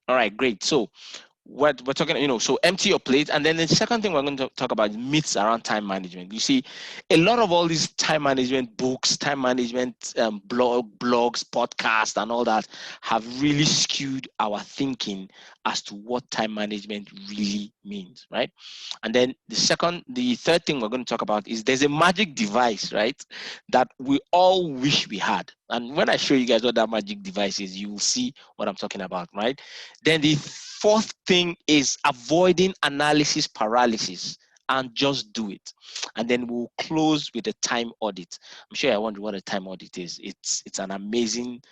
All right, great. So what we're talking, so empty your plate. And then the second thing we're going to talk about is myths around time management. You see, a lot of all these time management books, time management blogs, podcasts, and all that have really skewed our thinking as to what time management really means, right? And then the third thing we're going to talk about is there's a magic device, right, that we all wish we had. And when I show you guys what that magic device is, you will see what I'm talking about, right? Then the fourth thing is avoiding analysis paralysis and just do it. And then we'll close with a time audit. I'm sure I wonder what a time audit is. It's an amazing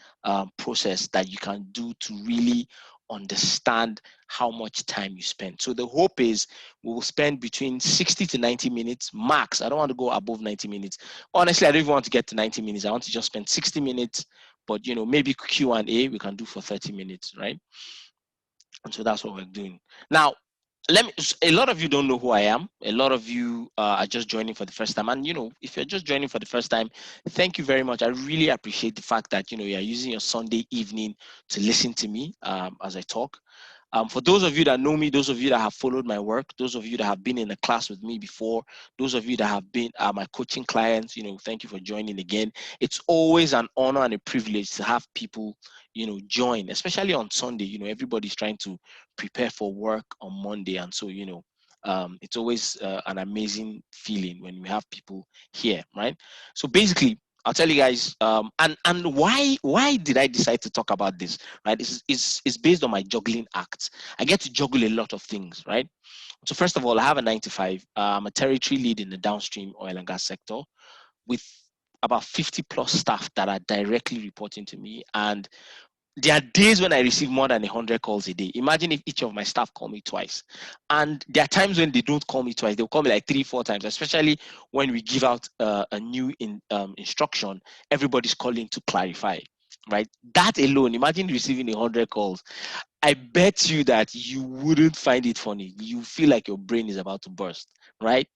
process that you can do to really understand how much time you spend. So the hope is we'll spend between 60 to 90 minutes max. I don't want to go above 90 minutes. Honestly, I don't even want to get to 90 minutes. I want to just spend 60 minutes, but maybe Q&A we can do for 30 minutes, right? And so that's what we're doing. Now, a lot of you don't know who I am. A lot of you are just joining for the first time. And, if you're just joining for the first time, thank you very much. I really appreciate the fact that, you're using your Sunday evening to listen to me as I talk. For those of you that know me, those of you that have followed my work, those of you that have been in a class with me before, those of you that have been my coaching clients, thank you for joining again. It's always an honor and a privilege to have people, join, especially on Sunday. Everybody's trying to prepare for work on Monday. And so, it's always an amazing feeling when we have people here, right? So basically, I'll tell you guys, and why did I decide to talk about this, right? It's based on my juggling act. I get to juggle a lot of things, right? So first of all, I have a 9 to 5. I'm a territory lead in the downstream oil and gas sector with about 50 plus staff that are directly reporting to me. And there are days when I receive more than 100 calls a day. Imagine if each of my staff call me twice. And there are times when they don't call me twice. They'll call me like 3-4 times, especially when we give out a new instruction. Everybody's calling to clarify, right? That alone, imagine receiving 100 calls. I bet you that you wouldn't find it funny. You feel like your brain is about to burst, right?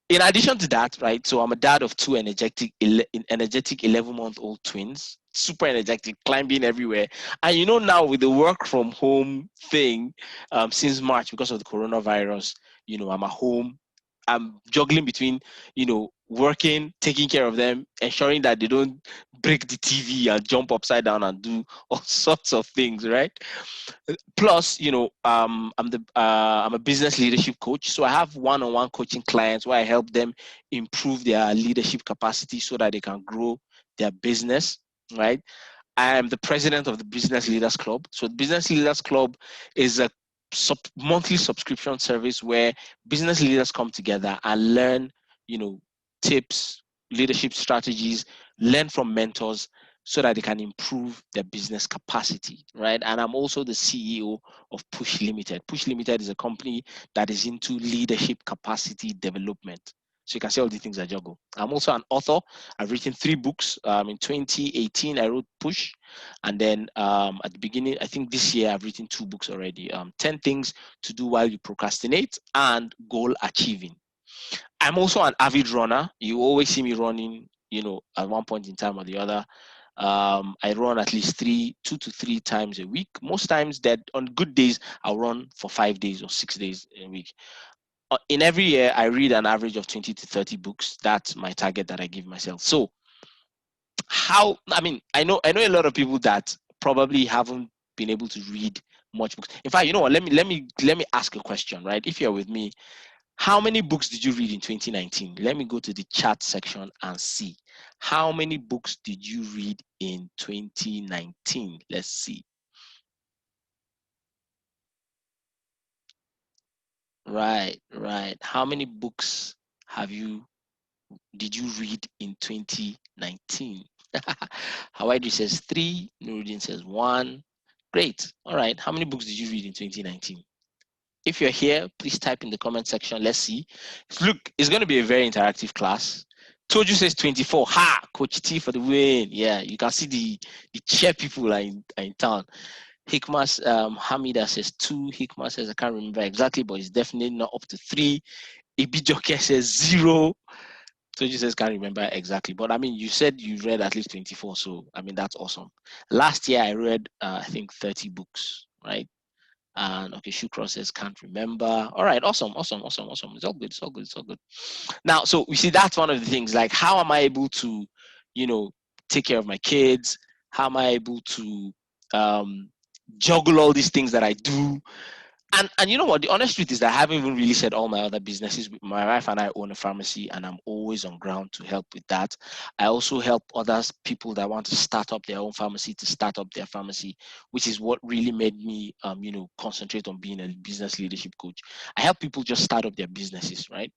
In addition to that, right, so I'm a dad of two energetic 11-month-old twins, super energetic, climbing everywhere. And now with the work from home thing, since March, because of the coronavirus, I'm at home. I'm juggling between, working, taking care of them, ensuring that they don't break the TV and jump upside down and do all sorts of things, right? Plus, I'm a business leadership coach, so I have one-on-one coaching clients where I help them improve their leadership capacity so that they can grow their business, right? I am the president of the Business Leaders Club. So the Business Leaders Club is a monthly subscription service where business leaders come together and learn, tips, leadership strategies, learn from mentors so that they can improve their business capacity, right? And I'm also the CEO of Push Limited. Push Limited is a company that is into leadership capacity development. So you can see all the things I juggle. I'm also an author. I've written 3 books. In 2018, I wrote Push. And then at the beginning, I think this year, I've written 2 books already. 10 Things to Do While You Procrastinate and Goal Achieving. I'm also an avid runner. You always see me running, at one point in time or the other. I run at least 2 to 3 times a week. Most times that on good days, I'll run for 5 days or 6 days a week. In every year, I read an average of 20 to 30 books. That's my target that I give myself. So I know a lot of people that probably haven't been able to read much books. In fact, you know what? Let me ask a question, right? If you're with me, how many books did you read in 2019? Let me go to the chat section and see. How many books did you read in 2019? Let's see. Right. How many books did you read in 2019? Hawaii says 3, Nuruddin says 1. Great. All right. How many books did you read in 2019? If you're here, please type in the comment section. Let's see. Look, it's going to be a very interactive class. Toju says 24. Ha! Coach T for the win. Yeah, you can see the chair people are in town. Hikmas Hamida says 2. Hikma says I can't remember exactly, but it's definitely not up to 3. Ibijoke says 0. Toju says can't remember exactly, but I mean, you said you read at least 24, so I mean that's awesome. Last year I read I think 30 books. right? And okay, Shukra says can't remember. All right, awesome. It's all good. Now, so you see, that's one of the things. Like, how am I able to, take care of my kids? How am I able to juggle all these things that I do? And you know what? The honest truth is that I haven't even really said all my other businesses. My wife and I own a pharmacy, and I'm always on ground to help with that. I also help others, people that want to start up their own pharmacy, to start up their pharmacy, which is what really made me, concentrate on being a business leadership coach. I help people just start up their businesses, right?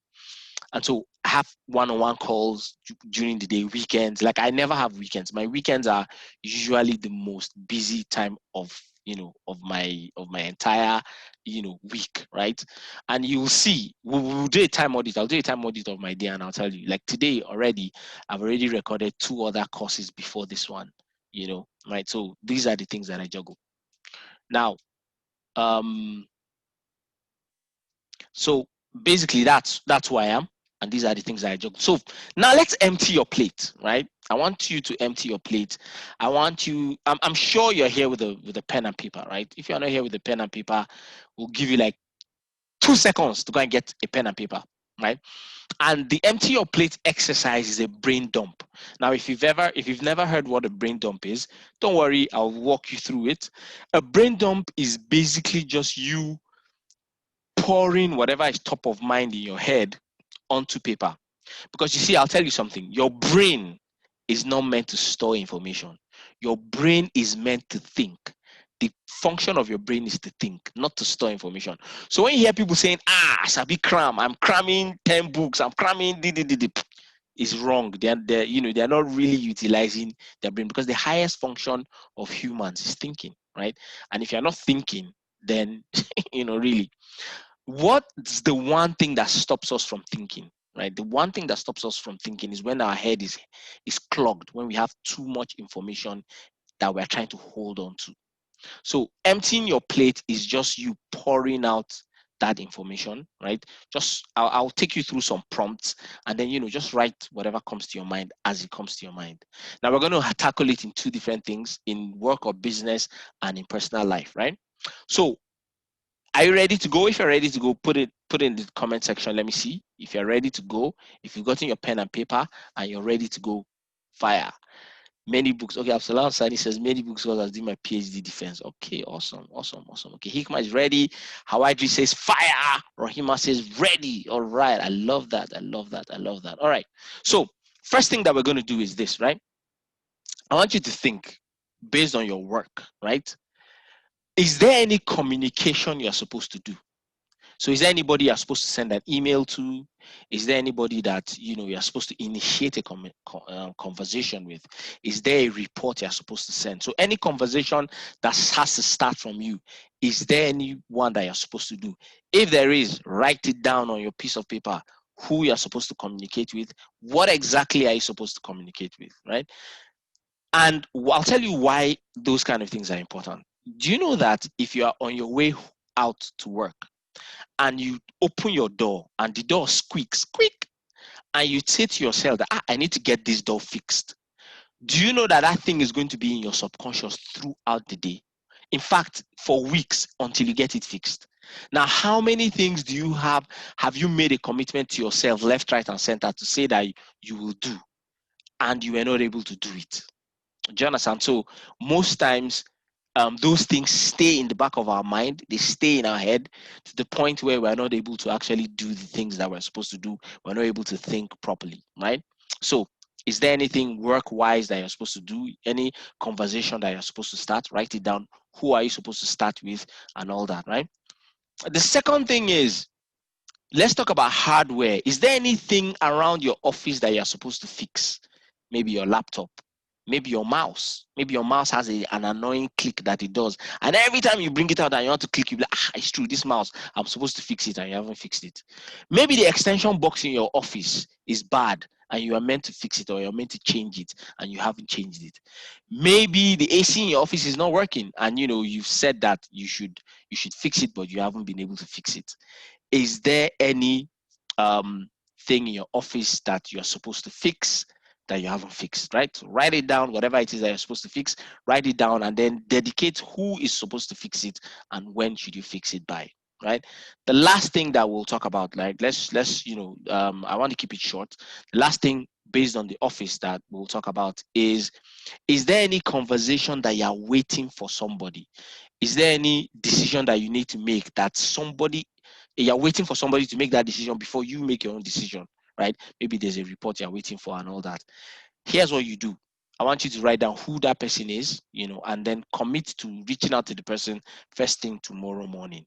And so I have one-on-one calls during the day, weekends. Like, I never have weekends. My weekends are usually the most busy time of my entire week, right? And you'll see, we'll do a time audit. I'll do a time audit of my day, and I'll tell you, like, today already, I've already recorded 2 other courses before this one, right? So these are the things that I juggle now. So basically, that's who I am, and these are the things that I juggle. So now let's empty your plate, right? I want you to empty your plate. I want you. I'm sure you're here with a pen and paper, right? If you're not here with a pen and paper, we'll give you like 2 seconds to go and get a pen and paper, right? And the empty your plate exercise is a brain dump. Now, if you've never heard what a brain dump is, don't worry, I'll walk you through it. A brain dump is basically just you pouring whatever is top of mind in your head onto paper. Because you see, I'll tell you something. Your brain is not meant to store information. Your brain is meant to think. The function of your brain is to think, not to store information. So when you hear people saying, Sabi cram, I'm cramming 10 books, I'm cramming, it's wrong. They're not really utilizing their brain, because the highest function of humans is thinking, right? And if you're not thinking, then really, what's the one thing that stops us from thinking, right? The one thing that stops us from thinking is when our head is clogged, when we have too much information that we're trying to hold on to. So emptying your plate is just you pouring out that information, right? Just I'll take you through some prompts, and then just write whatever comes to your mind as it comes to your mind. Now we're going to tackle it in 2 different things: in work or business, and in personal life, right? So are you ready to go? If you're ready to go, put it in the comment section. Let me see if you're ready to go. If you've gotten your pen and paper and you're ready to go, fire. Many books. Okay, Absalam Sani says many books because I was doing my PhD defense. Okay, awesome. Okay, Hikma is ready. Hawaii says fire. Rahima says ready. All right, I love that. All right. So first thing that we're going to do is this, right? I want you to think based on your work, right? Is there any communication you're supposed to do? So is there anybody you're supposed to send an email to? Is there anybody that you're supposed to initiate a conversation with? Is there a report you're supposed to send? So any conversation that has to start from you, is there anyone that you're supposed to do? If there is, write it down on your piece of paper. Who you're supposed to communicate with? What exactly are you supposed to communicate with, right? And I'll tell you why those kind of things are important. Do you know that if you are on your way out to work, and you open your door and the door squeaks, and you say to yourself that I need to get this door fixed, do you know that that thing is going to be in your subconscious throughout the day? In fact, for weeks until you get it fixed. Now, how many things do you have you made a commitment to yourself, left, right, and center, to say that you will do, and you were not able to do it? Do you understand? So most times, those things stay in the back of our mind. They stay in our head to the point where we're not able to actually do the things that we're supposed to do. We're not able to think properly, right? So is there anything work-wise that you're supposed to do? Any conversation that you're supposed to start? Write it down. Who are you supposed to start with, and all that, right? The second thing is, let's talk about hardware. Is there anything around your office that you're supposed to fix? Maybe your laptop, maybe your mouse. Maybe your mouse has an annoying click that it does. And every time you bring it out and you want to click, you're like, it's true, this mouse, I'm supposed to fix it, and you haven't fixed it. Maybe the extension box in your office is bad and you are meant to fix it, or you're meant to change it and you haven't changed it. Maybe the AC in your office is not working, and you've said that you should fix it, but you haven't been able to fix it. Is there any thing in your office that you're supposed to fix? that you haven't fixed, right? So write it down, whatever it is that you're supposed to fix, write it down, and then dedicate who is supposed to fix it and when should you fix it by, right? The last thing that we'll talk about, like let's I want to keep it short. The last thing based on the office that we'll talk about is there any conversation that you're waiting for somebody? Is there any decision that you need to make that you're waiting for somebody to make that decision before you make your own decision, right? Maybe there's a report you're waiting for and all that. Here's what you do. I want you to write down who that person is, and then commit to reaching out to the person first thing tomorrow morning.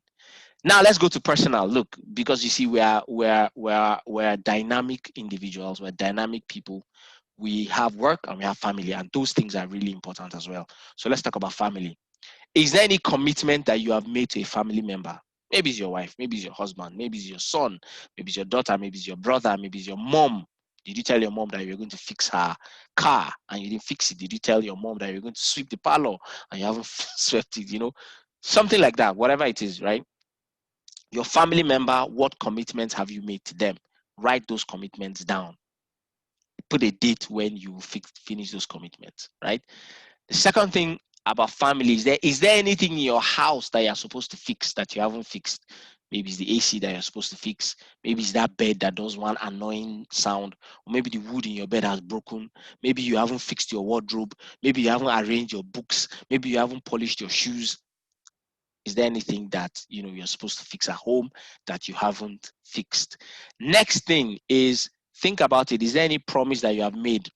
Now let's go to personal. Look, because you see, we're dynamic individuals, we're dynamic people. We have work and we have family, and those things are really important as well. So let's talk about family. Is there any commitment that you have made to a family member? Maybe it's your wife, maybe it's your husband, maybe it's your son, maybe it's your daughter, maybe it's your brother, maybe it's your mom. Did you tell your mom that you're going to fix her car and you didn't fix it? Did you tell your mom that you're going to sweep the parlor and you haven't swept it? Something like that, whatever it is, right? Your family member, what commitments have you made to them? Write those commitments down. Put a date when you finish those commitments, right? The second thing about family is there anything in your house that you're supposed to fix that you haven't fixed? Maybe it's the AC that you're supposed to fix. Maybe it's that bed that does one annoying sound. Or maybe the wood in your bed has broken. Maybe you haven't fixed your wardrobe. Maybe you haven't arranged your books. Maybe you haven't polished your shoes. Is there anything that you're supposed to fix at home that you haven't fixed? Next thing is, think about it. Is there any promise that you have made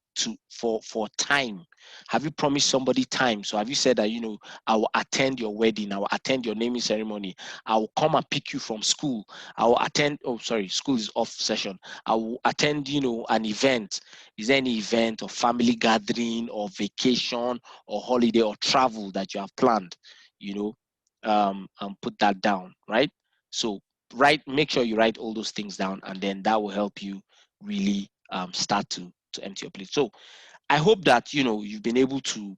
for time? Have you promised somebody time? So have you said that I will attend your wedding, I will attend your naming ceremony, I will come and pick you from school, I will attend, oh sorry, school is off session, I will attend an event. Is there any event or family gathering or vacation or holiday or travel that you have planned? And put that down, right? So make sure you write all those things down, and then that will help you really start to empty your plate. So I hope that you've been able to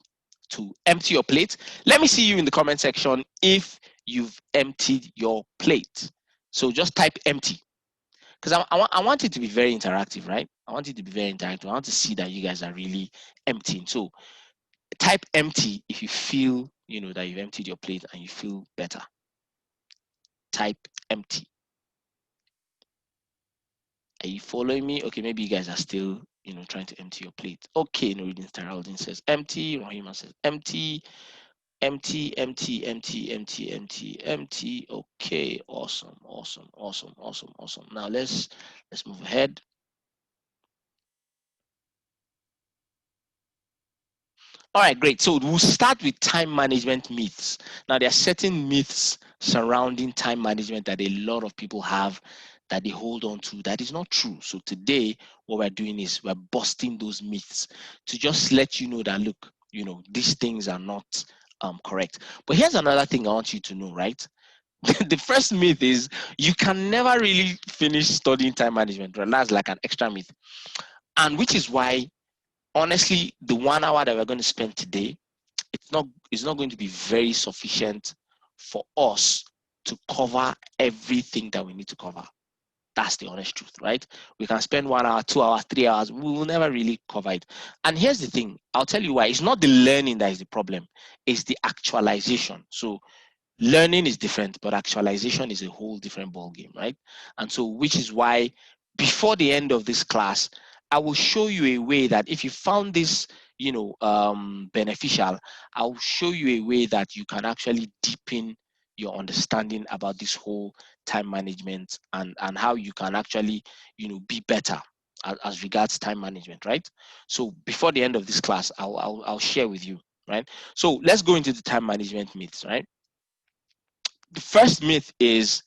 empty your plate. Let me see you in the comment section if you've emptied your plate. So just type empty, because I want it to be very interactive, right? I want it to be very interactive. I want to see that you guys are really emptying. So type empty if you feel that you've emptied your plate and you feel better. Type empty. Are you following me? Okay, maybe you guys are still trying to empty your plate. Okay, no reading. Staraldin says empty. Rahima says empty. Empty, empty, empty, empty, empty, empty. Okay, awesome, awesome, awesome, awesome, awesome. Now let's move ahead. All right, great. So we'll start with time management myths. Now, there are certain myths surrounding time management that a lot of people have that they hold on to that is not true. So today, what we're doing is we're busting those myths to just let you know that, look, these things are not correct. But here's another thing I want you to know, right? The first myth is you can never really finish studying time management. Right? That's like an extra myth. And which is why, honestly, the 1 hour that we're going to spend today, it's not going to be very sufficient for us to cover everything that we need to cover. That's the honest truth, right? We can spend 1 hour, 2 hours, 3 hours. We will never really cover it. And here's the thing. I'll tell you why. It's not the learning that is the problem. It's the actualization. So learning is different, but actualization is a whole different ball game, right? And so, which is why before the end of this class, I will show you a way that if you found this beneficial, I'll show you a way that you can actually deepen your understanding about this whole time management and how you can actually be better as regards time management, right? So before the end of this class, I'll share with you, right? So let's go into the time management myths, right? The first myth is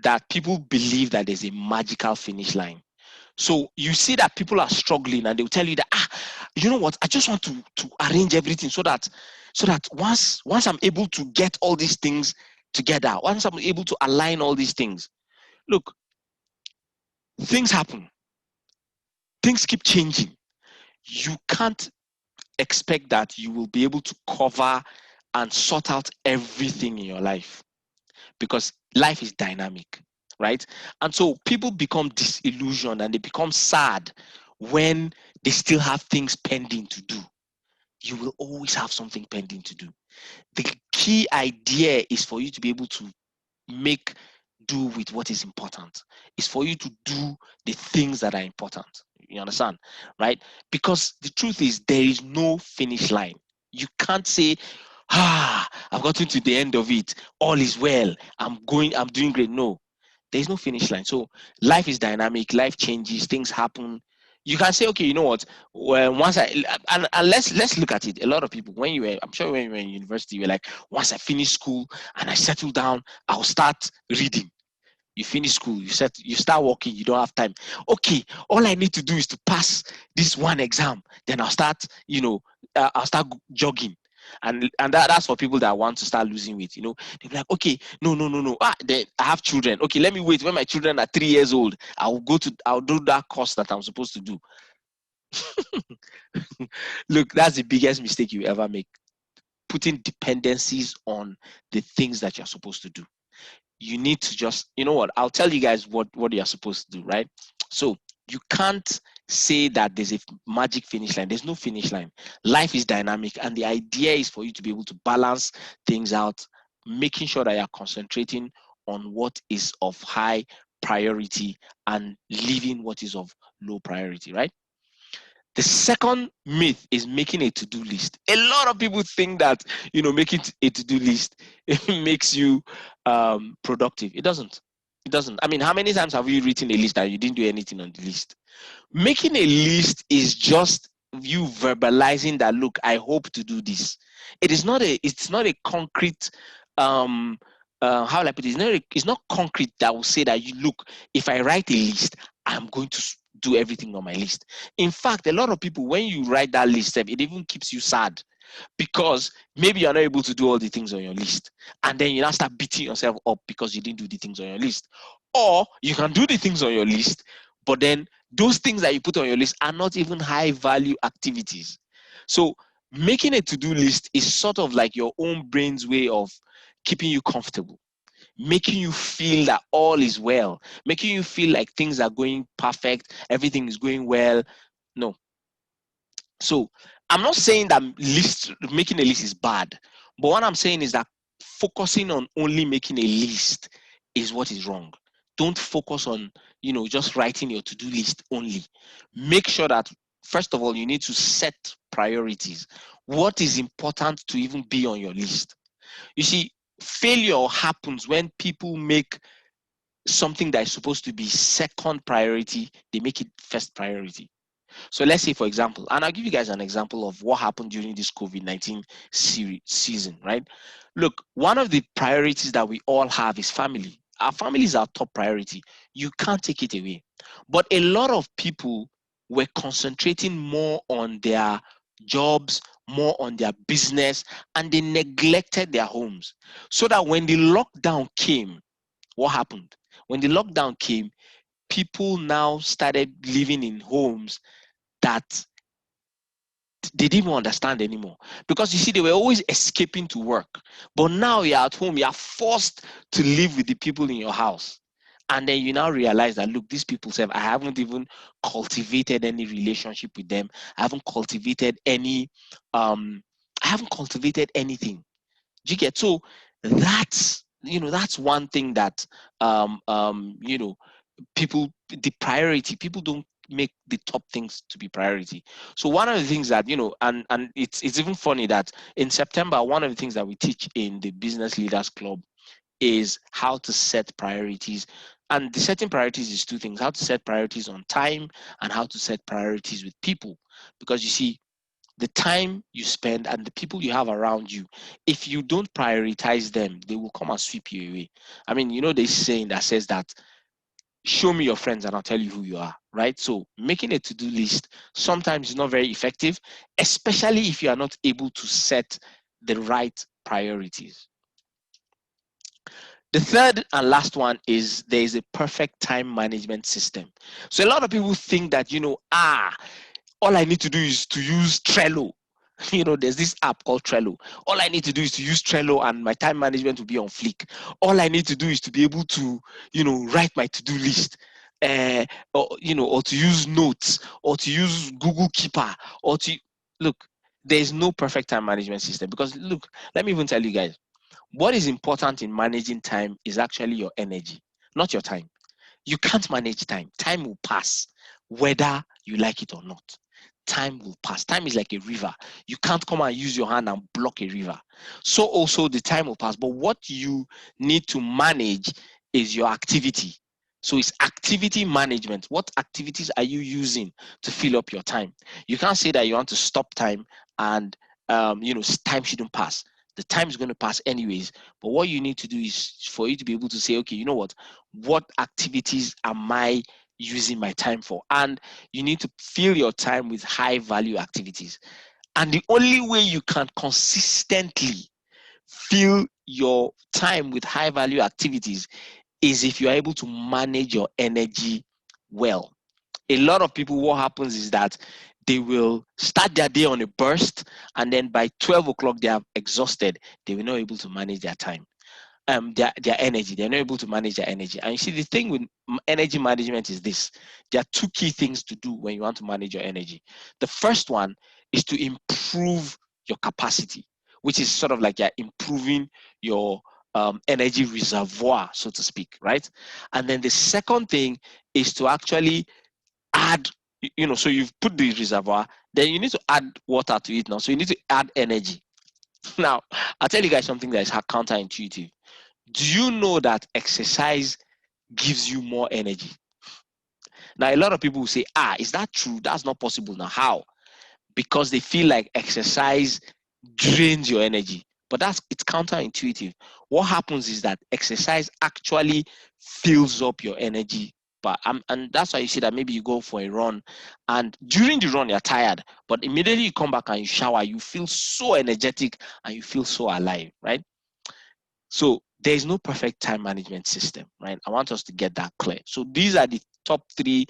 that people believe that there's a magical finish line. So you see that people are struggling and they'll tell you that, you know what, I just want to arrange everything so that once I'm able to get all these things together, once I'm able to align all these things, look, things happen. Things keep changing. You can't expect that you will be able to cover and sort out everything in your life, because life is dynamic, right? And so people become disillusioned and they become sad when they still have things pending to do. You will always have something pending to do. The key idea is for you to be able to make do with what is important. It's for you to do the things that are important. You understand, right? Because the truth is, there is no finish line. You can't say, I've gotten to the end of it, all is well, I'm doing great. No, there's no finish line. So life is dynamic, life changes, things happen. You can say, okay, you know what? Well, once and let's look at it. A lot of people, when you were, I'm sure when you were in university, you were like, once I finish school and I settle down, I'll start reading. You finish school, you start working, you don't have time. Okay, all I need to do is to pass this one exam, then I'll start, I'll start jogging. And that's for people that want to start losing weight. They'll be like, okay, no. Then I have children. Okay, let me wait. When my children are 3 years old, I'll do that course that I'm supposed to do. Look, that's the biggest mistake you ever make. Putting dependencies on the things that you're supposed to do. You need to just, you know what, I'll tell you guys what you're supposed to do, right? So you can't say that there's a magic finish line. There's no finish line. Life is dynamic, and the idea is for you to be able to balance things out, making sure that you're concentrating on what is of high priority and leaving what is of low priority, right? The second myth is making a to-do list. A lot of people think that, making a to-do list makes you productive. It doesn't. It doesn't. I mean, how many times have you written a list and you didn't do anything on the list? Making a list is just you verbalizing that, look, I hope to do this. It's not a concrete how will I put it? It's not concrete that will say that, you look, if I write a list, I'm going to do everything on my list. In fact, a lot of people, when you write that list, it even keeps you sad, because maybe you're not able to do all the things on your list, and then you now start beating yourself up because you didn't do the things on your list. Or you can do the things on your list, but then those things that you put on your list are not even high value activities. So making a to-do list is sort of like your own brain's way of keeping you comfortable, making you feel that all is well, making you feel like things are going perfect, everything is going well. No. So I'm not saying that making a list is bad, but what I'm saying is that focusing on only making a list is what is wrong. Don't focus on, just writing your to-do list only. Make sure that, first of all, you need to set priorities. What is important to even be on your list? You see, failure happens when people make something that is supposed to be second priority, they make it first priority. So let's say, for example, and I'll give you guys an example of what happened during this COVID-19 season, right? Look, one of the priorities that we all have is family. Our family is our top priority. You can't take it away. But a lot of people were concentrating more on their jobs, more on their business, and they neglected their homes. So that when the lockdown came, what happened? When the lockdown came, people now started living in homes that they didn't even understand anymore. Because you see, they were always escaping to work. But now you're at home, you're forced to live with the people in your house. And then you now realize that, look, these people say, I haven't even cultivated any relationship with them. I haven't cultivated I haven't cultivated anything. Do you get? So that's one thing that the priority, people don't make the top things to be priority. So one of the things that, and it's even funny that in September, one of the things that we teach in the Business Leaders Club is how to set priorities. And the setting priorities is two things: how to set priorities on time and how to set priorities with people. Because you see, the time you spend and the people you have around you, if you don't prioritize them, they will come and sweep you away. I mean, this saying that says that, show me your friends and I'll tell you who you are, right? So making a to-do list sometimes is not very effective, especially if you are not able to set the right priorities. The third and last one is there is a perfect time management system. So a lot of people think that, all I need to do is to use Trello. There's this app called Trello. All I need to do is to use Trello and my time management will be on fleek. All I need to do is to be able to, write my to-do list. or to use notes, or to use Google Keeper, or to look. There's no perfect time management system, because look, let me even tell you guys, what is important in managing time is actually your energy, not your time. You can't manage time. Time will pass, whether you like it or not. Time will pass. Time is like a river. You can't come and use your hand and block a river. So also the time will pass. But what you need to manage is your activity. So it's activity management. What activities are you using to fill up your time? You can't say that you want to stop time and time shouldn't pass. The time is going to pass anyways. But what you need to do is for you to be able to say, okay, you know what activities am I using my time for? And you need to fill your time with high value activities. And the only way you can consistently fill your time with high value activities is if you are able to manage your energy well. A lot of people, what happens is that they will start their day on a burst, and then by 12 o'clock they are exhausted. They will not able to manage their time, their energy. They're not able to manage their energy. And you see, the thing with energy management is this: there are two key things to do when you want to manage your energy. The first one is to improve your capacity, which is sort of like you're improving your energy reservoir, so to speak, right? And then the second thing is to actually add, so you've put the reservoir, then you need to add water to it now. So you need to add energy. Now, I'll tell you guys something that is counterintuitive. Do you know that exercise gives you more energy? Now, a lot of people will say, is that true? That's not possible. Now, how? Because they feel like exercise drains your energy. But it's counterintuitive. What happens is that exercise actually fills up your energy. And that's why you see that maybe you go for a run, and during the run you're tired, but immediately you come back and you shower, you feel so energetic and you feel so alive, right? So there is no perfect time management system, right? I want us to get that clear. So these are the top three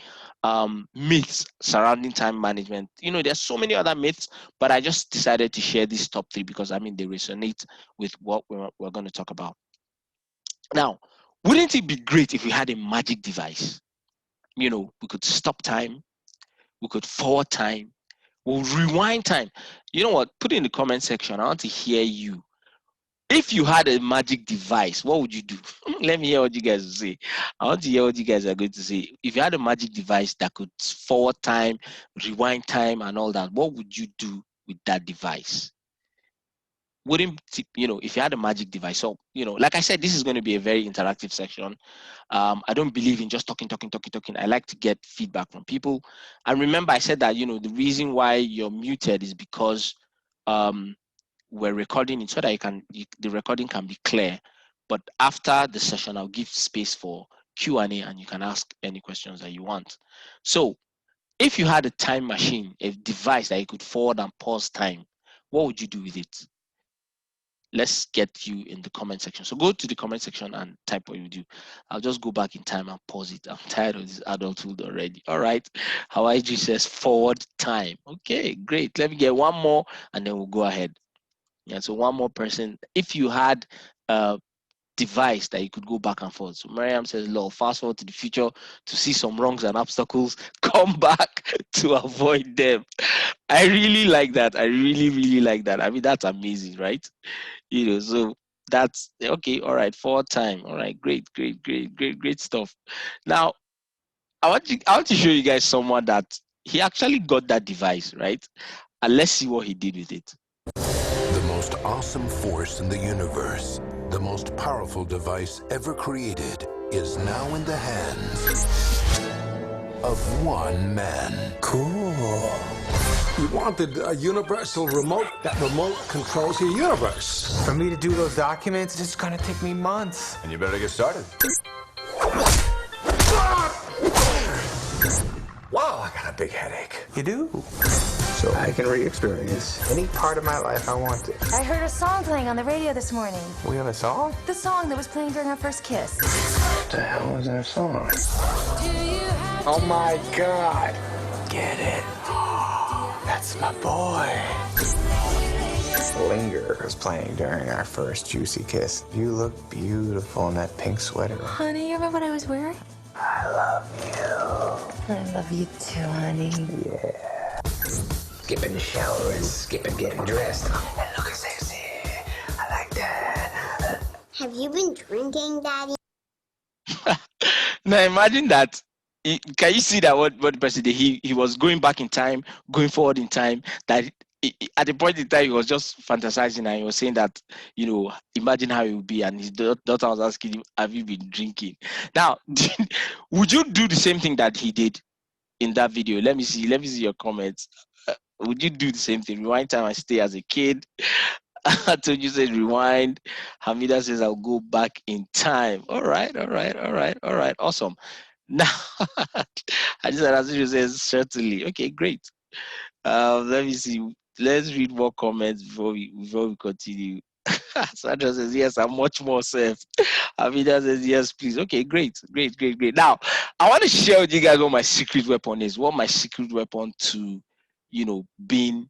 myths surrounding time management. There's so many other myths, but I just decided to share these top three because they resonate with what we're going to talk about. Now, wouldn't it be great if we had a magic device? We could stop time, we could forward time, we'll rewind time. You know what? Put it in the comment section. I want to hear you. If you had a magic device, what would you do? Let me hear what you guys say. I want to hear what you guys are going to say. If you had a magic device that could forward time, rewind time, and all that, what would you do with that device? If you had a magic device, so like I said, this is going to be a very interactive section. I don't believe in just talking. I like to get feedback from people. And remember, I said that the reason why you're muted is because we're recording it so that the recording can be clear. But after the session, I'll give space for Q&A and you can ask any questions that you want. So if you had a time machine, a device that you could forward and pause time, what would you do with it? Let's get you in the comment section. So go to the comment section and type what you do. I'll just go back in time and pause it. I'm tired of this adulthood already. All right. Hawaii says forward time. Okay, great. Let me get one more and then we'll go ahead. Yeah, so one more person. If you had a device that you could go back and forth. So Mariam says, Lord, fast forward to the future to see some wrongs and obstacles, come back to avoid them. I really like that. I really, really like that. I mean, that's amazing, right? So that's okay. All right, forward time. All right, great stuff. Now, I want to show you guys someone that he actually got that device, right? And let's see what he did with it. The most awesome force in the universe, the most powerful device ever created, is now in the hands of one man. Cool. You wanted a universal remote. That remote controls your universe. For me to do those documents, it's gonna take me months. And you better get started. Wow, I got a big headache. You do? So I can re-experience any part of my life I want to. I heard a song playing on the radio this morning. We have a song? The song that was playing during our first kiss. What the hell is that song? Oh my God. Get it? That's my boy. Linger Was playing during our first juicy kiss. You look beautiful in that pink sweater. Honey, you remember what I was wearing? I love you. I love you too, honey. Yeah. Skipping the shower and skipping getting dressed. And looking sexy. I like that. Have you been drinking, Daddy? Now imagine that. Can you see that what the person did? He was going back in time, going forward in time. That at the point in time he was just fantasizing and he was saying that, imagine how it would be. And his daughter was asking him, "Have you been drinking?" Now, would you do the same thing that he did in that video? Let me see your comments. Would you do the same thing? Rewind time and stay as a kid. Told said rewind. Hamida says I'll go back in time. All right. Awesome. Now, I just as you says certainly. Okay, great. Let me see. Let's read more comments before we continue. Sandra says yes, I'm much more safe. Hamida says yes, please. Okay, great. Now, I want to share with you guys what my secret weapon is. What my secret weapon to, being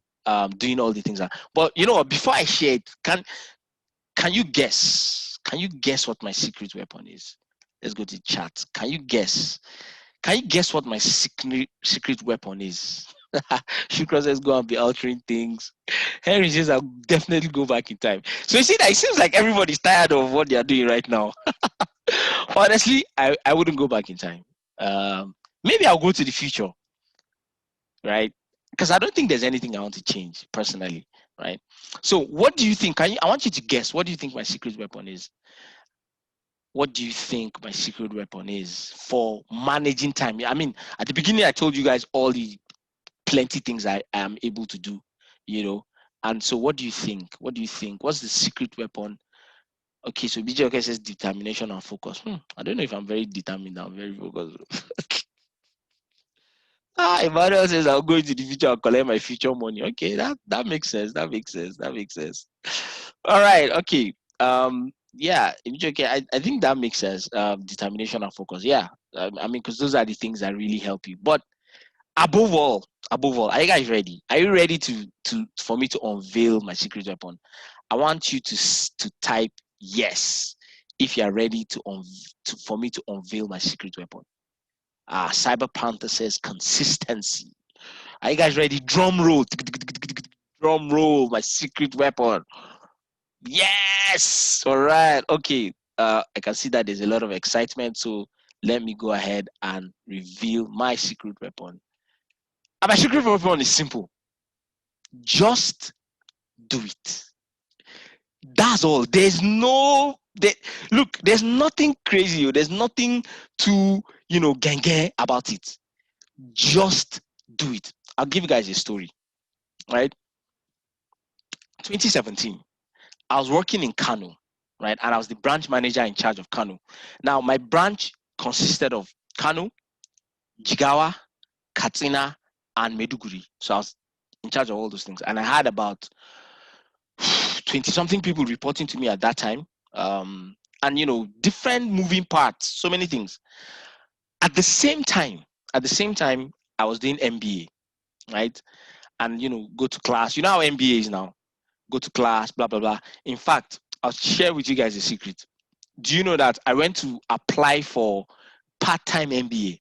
doing all the things. But you know what? Before I share it, can you guess? Can you guess what my secret weapon is? Let's go to chat. Can you guess? Can you guess what my secret weapon is? Shukra says go and be altering things. Henry says I'll definitely go back in time. So you see that it seems like everybody's tired of what they are doing right now. Honestly, I wouldn't go back in time. Maybe I'll go to the future, right? Because I don't think there's anything I want to change personally, right? So what do you think? I want you to guess. What do you think my secret weapon is? What do you think my secret weapon is for managing time? I mean, at the beginning, I told you guys all the plenty things I am able to do, And so what do you think? What's the secret weapon? Okay, so BJ says determination and focus. I don't know if I'm very determined. I'm very focused. Emmanuel says I'll go into the future and collect my future money. Okay, that makes sense. That makes sense. All right. Okay. Yeah, okay. I think that makes sense. Determination and focus. Yeah. I mean, because those are the things that really help you. But above all, are you guys ready? Are you ready for me to unveil my secret weapon? I want you to type yes if you are ready for me to unveil my secret weapon. Cyber Panther says consistency. Are you guys ready? Drum roll. Drum roll. My secret weapon. Yes. All right. Okay. I can see that there's a lot of excitement. So let me go ahead and reveal my secret weapon. And my secret weapon is simple. Just do it. That's all. There's nothing crazy. There's nothing too, gang about it. Just do it. I'll give you guys a story, right? 2017, I was working in Kano, right? And I was the branch manager in charge of Kano. Now, my branch consisted of Kano, Jigawa, Katsina, and Meduguri. So I was in charge of all those things. And I had about 20-something people reporting to me at that time. And, different moving parts, so many things. At the same time, I was doing MBA, right? And, go to class. You know how MBA is now? Go to class, blah, blah, blah. In fact, I'll share with you guys a secret. Do you know that I went to apply for part-time MBA?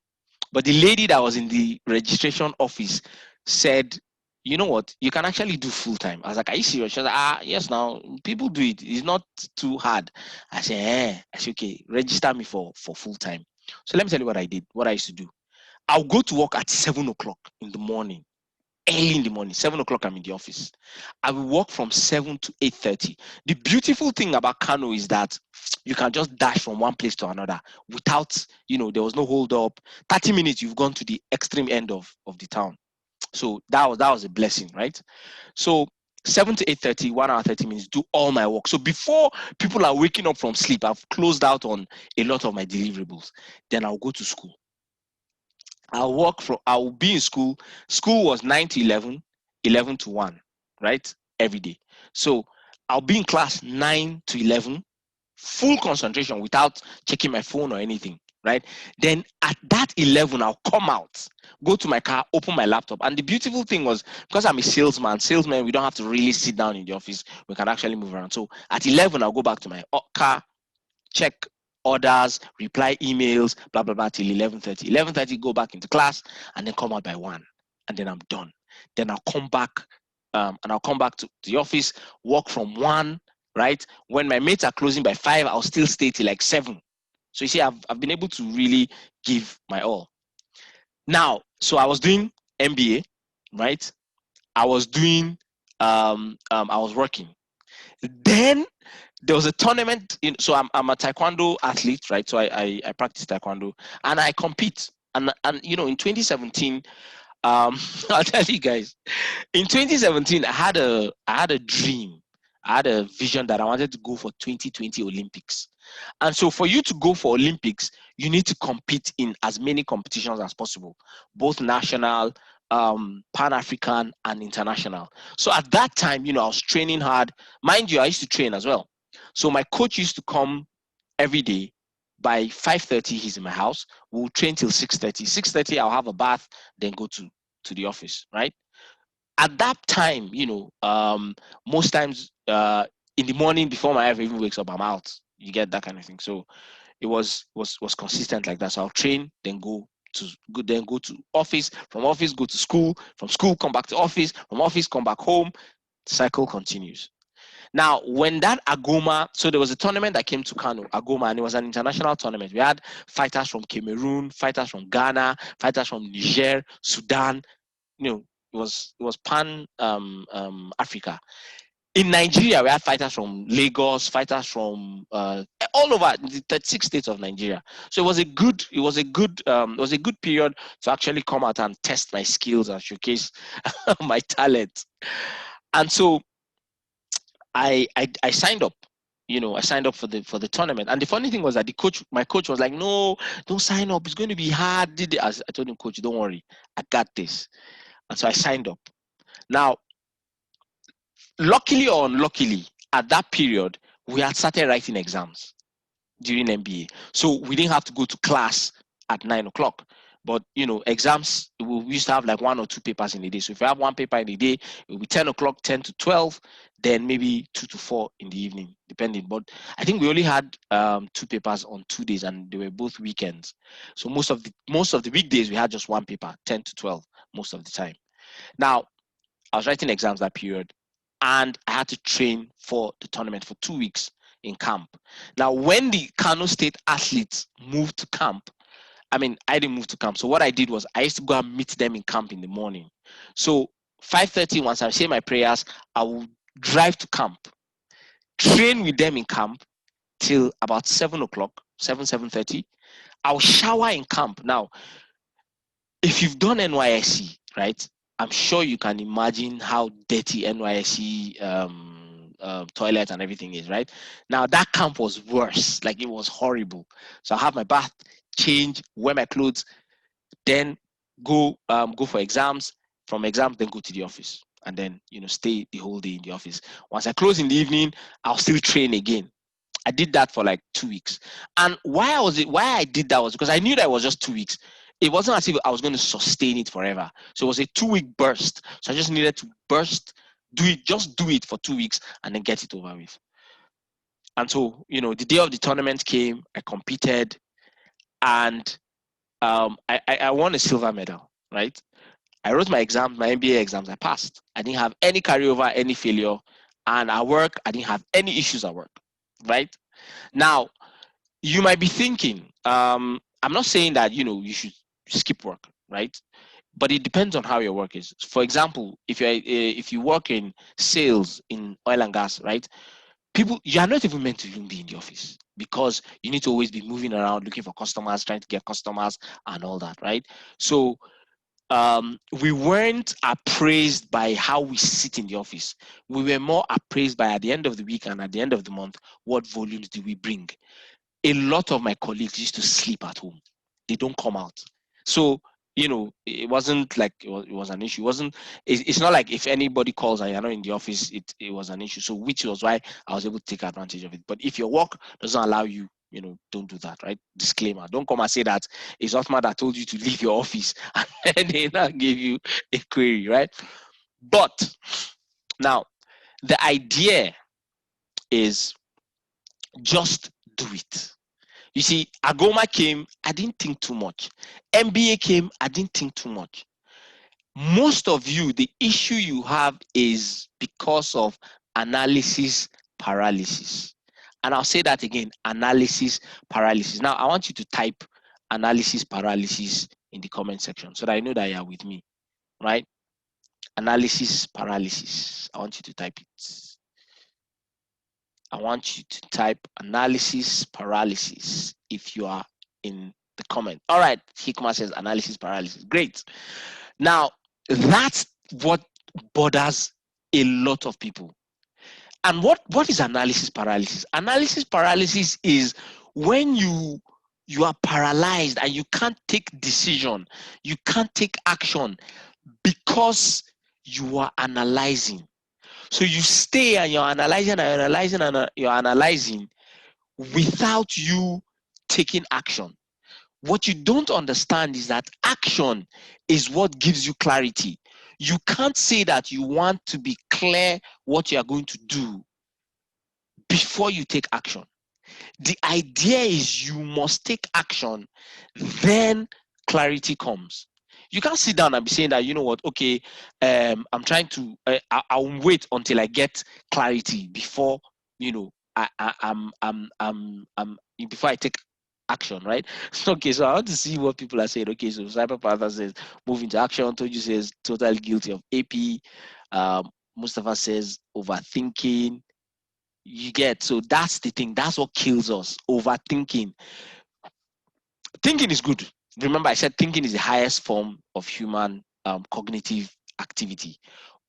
But the lady that was in the registration office said, you know what, you can actually do full-time. I was like, are you serious? She was like, yes, now people do it. It's not too hard. I said, okay, register me for full-time. So let me tell you what I did, what I used to do. I'll go to work at 7 o'clock in the morning. Early in the morning, 7 o'clock, I'm in the office. I will work from 7 to 8:30. The beautiful thing about Kano is that you can just dash from one place to another without, there was no hold up. 30 minutes, you've gone to the extreme end of the town. So that was a blessing, right? So 7 to 8:30, 1 hour, 30 minutes, do all my work. So before people are waking up from sleep, I've closed out on a lot of my deliverables. Then I'll go to school. I'll be in school. School was 9 to 11, 11 to 1, right? Every day. So I'll be in class 9 to 11, full concentration without checking my phone or anything, right? Then at that 11, I'll come out, go to my car, open my laptop. And the beautiful thing was, because I'm a salesman, we don't have to really sit down in the office. We can actually move around. So at 11, I'll go back to my car, check orders, reply emails, blah, blah, blah, till 11:30. 11:30, go back into class, and then come out by 1. And then I'm done. Then I'll come back, to the office, work from 1, right? When my mates are closing by 5, I'll still stay till like 7. So you see, I've been able to really give my all. Now, so I was doing MBA, right? I was doing, I was working. Then there was a tournament. So I'm a taekwondo athlete, right? So I practice taekwondo and I compete. And in 2017, I'll tell you guys, in 2017, I had a dream. I had a vision that I wanted to go for 2020 Olympics. And so for you to go for Olympics, you need to compete in as many competitions as possible, both national, Pan-African, and international. So at that time, I was training hard. Mind you, I used to train as well. So my coach used to come every day. By 5:30, he's in my house. We'll train till 6:30. 6:30, I'll have a bath, then go to the office, right? At that time, most times in the morning before my wife even wakes up, I'm out. You get that kind of thing. So it was consistent like that. So I'll train, then go to office, from office go to school, from school come back to office, from office come back home. The cycle continues. Now, when that Agoma, so there was a tournament that came to Kano, Agoma, and it was an international tournament. We had fighters from Cameroon, fighters from Ghana, fighters from Niger, Sudan. It was pan Africa. In Nigeria, we had fighters from Lagos, fighters from all over the 36 states of Nigeria. So it was a good period to actually come out and test my skills and showcase my talent. And so I signed up. I signed up for the tournament. And the funny thing was that my coach was like, "No, don't sign up. It's going to be hard." I told him, "Coach, don't worry. I got this." And so I signed up. Now, luckily or unluckily, at that period, we had started writing exams during MBA. So we didn't have to go to class at 9 o'clock. But, exams, we used to have like 1 or 2 papers in a day. So if you have 1 paper in a day, it will be 10 o'clock, 10 to 12, then maybe 2 to 4 in the evening, depending. But I think we only had 2 papers on 2 days, and they were both weekends. So most of the weekdays, we had just 1 paper, 10 to 12, most of the time. Now, I was writing exams that period, and I had to train for the tournament for 2 weeks in camp. Now, when the Kano State athletes moved to camp, I didn't move to camp. So what I did was I used to go and meet them in camp in the morning. So 5:30, once I say my prayers, I will drive to camp, train with them in camp till about 7 o'clock, 7:30. I'll shower in camp. Now, if you've done NYSC, right, I'm sure you can imagine how dirty NYSC toilet and everything is, right? Now, that camp was worse. Like, it was horrible. So I have my bath, change, wear my clothes, then go for exams. From exams, then go to the office, and then stay the whole day in the office. Once I close in the evening, I'll still train again. I did that for like 2 weeks. And why I did that was because I knew that it was just 2 weeks. It wasn't as if I was going to sustain it forever. So it was a 2-week burst. So I just needed to do it for 2 weeks and then get it over with. And so, the day of the tournament came, I competed, and I won a silver medal, right? I wrote my exams, my MBA exams, I passed. I didn't have any carryover, any failure. And at work, I didn't have any issues at work, right? Now, you might be thinking, I'm not saying that, you should skip work, right? But it depends on how your work is. For example, if you work in sales in oil and gas, right? You are not even meant to even be in the office, because you need to always be moving around, looking for customers, trying to get customers and all that, right? So we weren't appraised by how we sit in the office. We were more appraised by, at the end of the week and at the end of the month, what volumes do we bring. A lot of my colleagues used to sleep at home. They don't come out. So, it wasn't like it was an issue. It's not like if anybody calls and you're not in the office, it was an issue. So, which was why I was able to take advantage of it. But if your work doesn't allow you, don't do that, right? Disclaimer. Don't come and say that it's Otman that told you to leave your office and they now give you a query, right? But now, the idea is just do it. You see, Agoma came, I didn't think too much. MBA came, I didn't think too much. Most of you, the issue you have is because of analysis paralysis. And I'll say that again, analysis paralysis. Now, I want you to type analysis paralysis in the comment section so that I know that you are with me, right? Analysis paralysis. I want you to type it. I want you to type analysis paralysis if you are in the comment. All right, Hikma says analysis paralysis. Great. Now, that's what bothers a lot of people. And what is analysis paralysis? Analysis paralysis is when you are paralyzed and you can't take decision, you can't take action because you are analyzing. So you stay and you're analyzing and you're analyzing and you're analyzing without you taking action. What you don't understand is that action is what gives you clarity. You can't say that you want to be clear what you are going to do before you take action. The idea is you must take action, then clarity comes. You can't sit down and be saying that, you know what, okay, I'm trying to, I'll wait until I get clarity before, you know, before I take action, right? Okay, so I want to see what people are saying. Okay, so Cyber Panther says move into action. Toju says totally guilty of AP. Mustafa says overthinking. You get, so that's the thing. That's what kills us. Overthinking. Thinking is good. Remember, I said thinking is the highest form of human cognitive activity.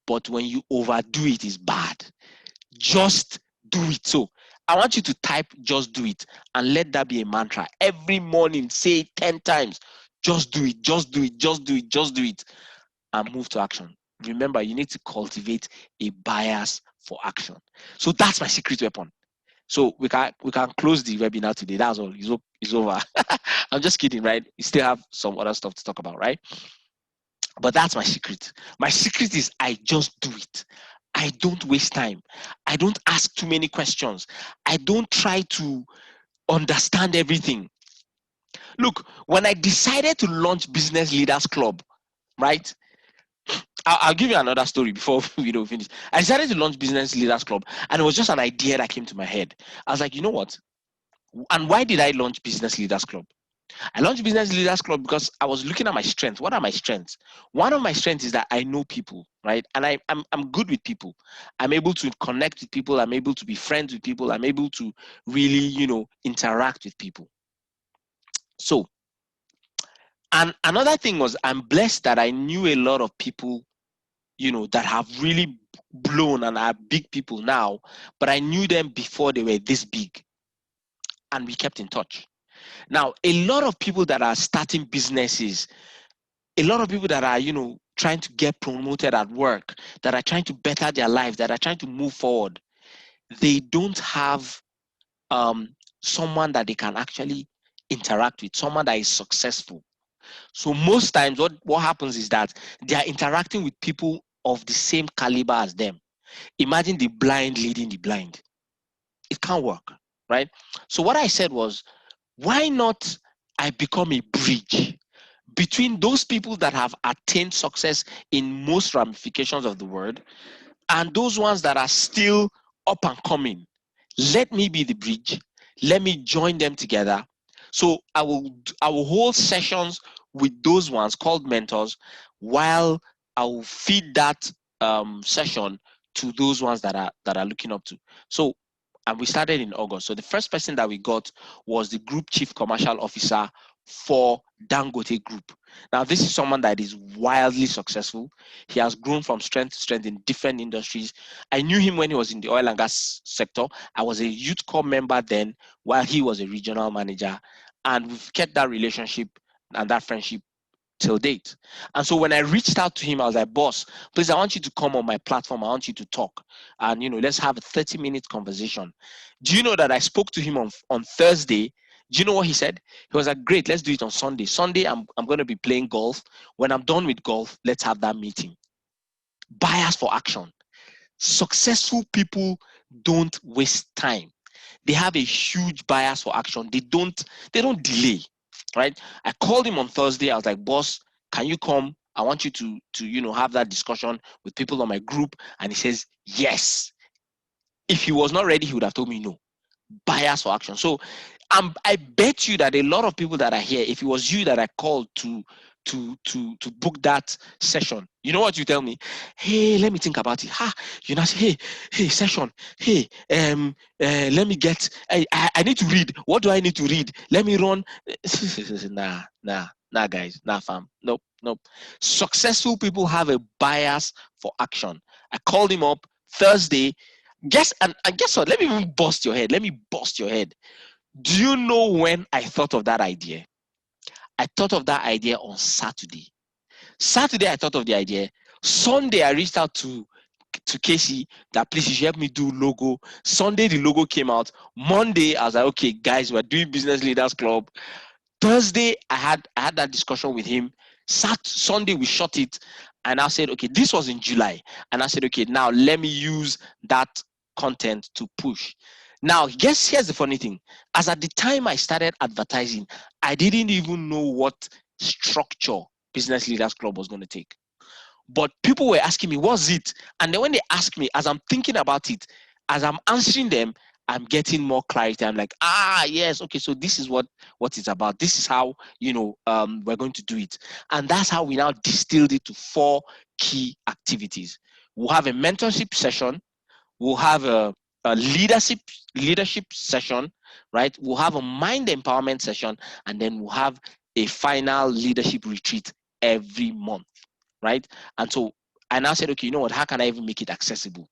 But when you overdo it, is bad. Just do it. So I want you to type just do it and let that be a mantra. Every morning, say it 10 times. Just do it, just do it, just do it, just do it, and move to action. Remember, you need to cultivate a bias for action. So that's my secret weapon. So we can close the webinar today. That's all. It's over. I'm just kidding, right? We still have some other stuff to talk about, right? But that's my secret. My secret is I just do it. I don't waste time. I don't ask too many questions. I don't try to understand everything. Look, when I decided to launch Business Leaders Club, right? I'll give you another story before we don't finish. I decided to launch Business Leaders Club, and it was just an idea that came to my head. I was like, you know what? And why did I launch Business Leaders Club? I launched Business Leaders Club because I was looking at my strengths. What are my strengths? One of my strengths is that I know people, right? And I'm good with people. I'm able to connect with people. I'm able to be friends with people. I'm able to really, interact with people. So, and another thing was I'm blessed that I knew a lot of people, that have really blown and are big people now, but I knew them before they were this big. And we kept in touch. Now, a lot of people that are starting businesses, a lot of people that are, trying to get promoted at work, that are trying to better their life, that are trying to move forward, they don't have someone that they can actually interact with, someone that is successful. So most times what happens is that they are interacting with people of the same caliber as them. Imagine the blind leading the blind. It can't work, right? So what I said was, why not I become a bridge between those people that have attained success in most ramifications of the word and those ones that are still up and coming. Let me be the bridge. Let me join them together. So I will hold sessions with those ones called mentors, while I will feed that session to those ones that are looking up to. So, and we started in August. So the first person that we got was the Group Chief Commercial Officer for Dangote Group. Now, this is someone that is wildly successful. He has grown from strength to strength in different industries. I knew him when he was in the oil and gas sector. I was a youth corps member then, while he was a regional manager. And we've kept that relationship and that friendship till date. And so when I reached out to him, I was like, boss, please, I want you to come on my platform. I want you to talk. And, let's have a 30-minute conversation. Do you know that I spoke to him on Thursday? Do you know what he said? He was like, great, let's do it on Sunday. Sunday, I'm going to be playing golf. When I'm done with golf, let's have that meeting. Bias for action. Successful people don't waste time. They have a huge bias for action. They don't delay, right? I called him on Thursday. I was like, boss, can you come? I want you to have that discussion with people on my group. And he says, yes. If he was not ready, he would have told me no. Bias for action. So I bet you that a lot of people that are here, if it was you that I called to book that session, you know what you tell me? Hey, let me think about it. You know, say, hey, session. Hey, let me get. I need to read. What do I need to read? Let me run. Nah, guys, nah, fam. Nope. Successful people have a bias for action. I called him up Thursday. Guess what? Let me even bust your head. Do you know when I thought of that idea? I thought of that idea on Saturday. I thought of the idea. Sunday, I reached out to Casey that please you should help me do logo. Sunday, the logo came out. Monday, I was like, okay, guys, we're doing Business Leaders Club. Thursday, I had that discussion with him. Sunday, we shot it. And I said, okay, this was in July. And I said, okay, now let me use that content to push. Now, here's the funny thing. As at the time I started advertising, I didn't even know what structure Business Leaders Club was going to take. But people were asking me, what's it? And then when they ask me, as I'm thinking about it, as I'm answering them, I'm getting more clarity. I'm like, yes, okay, so this is what it's about. This is how, we're going to do it. And that's how we now distilled it to 4 key activities. We'll have a mentorship session. We'll have a leadership session, right? We'll have a mind empowerment session, and then we'll have a final leadership retreat every month, right? And so I now said, okay, you know what? How can I even make it accessible?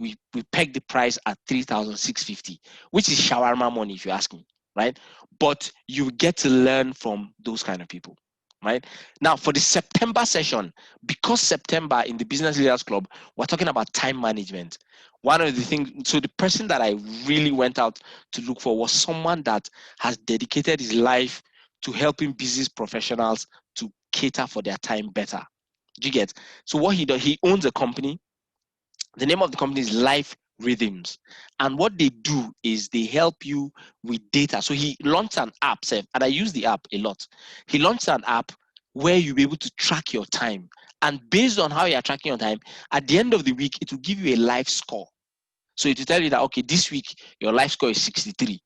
We pegged the price at 3,650, which is shawarma money, if you ask me, right? But you get to learn from those kind of people, right? Now, for the September session, because September in the Business Leaders Club, we're talking about time management. One of the things, so the person that I really went out to look for was someone that has dedicated his life to helping business professionals to cater for their time better. Do you get? So what he does, he owns a company. The name of the company is Life Rhythms. And what they do is they help you with data. So he launched an app, and I use the app a lot. He launched an app where you'll be able to track your time. And based on how you're tracking your time, at the end of the week, it will give you a life score. So it will tell you that, okay, this week, your life score is 63.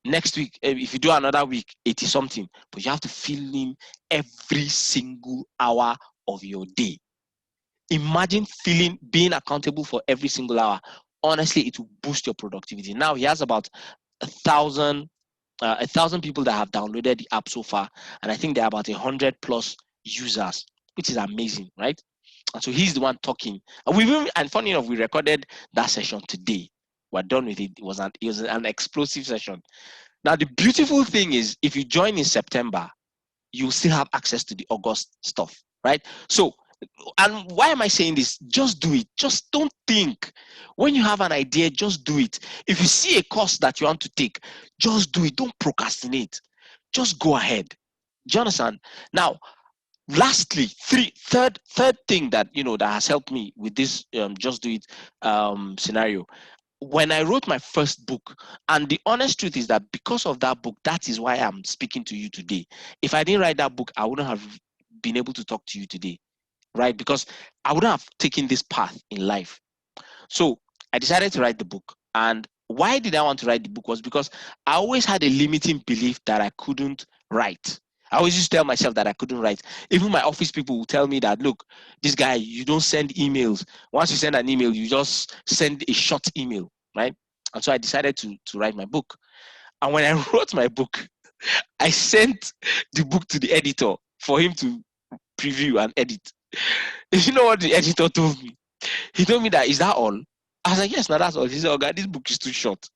Next week, if you do another week, 80 something. But you have to fill in every single hour of your day. Imagine being accountable for every single hour. Honestly, it will boost your productivity. Now he has about 1,000 people that have downloaded the app so far, and I think there are about 100 plus users, which is amazing, right? And so he's the one talking. And funny enough, we recorded that session today. We're done with it. It was an explosive session. Now the beautiful thing is, if you join in September, you still have access to the August stuff, right? So, and why am I saying this? Just do it. Just don't think. When you have an idea, just do it. If you see a course that you want to take, just do it. Don't procrastinate. Just go ahead. Do you understand? Now, lastly, third thing that that has helped me with this just do it scenario. When I wrote my first book, and the honest truth is that because of that book, that is why I'm speaking to you today. If I didn't write that book, I wouldn't have been able to talk to you today, right? Because I wouldn't have taken this path in life. So I decided to write the book. And why did I want to write the book was because I always had a limiting belief that I couldn't write. I always used to tell myself that I couldn't write. Even my office people will tell me that, look, this guy, you don't send emails. Once you send an email, you just send a short email, right? And so I decided to write my book. And when I wrote my book, I sent the book to the editor for him to preview and edit. You know what the editor told me? He told me that, is that all? I was like, yes, no, that's all. He said, oh God, this book is too short.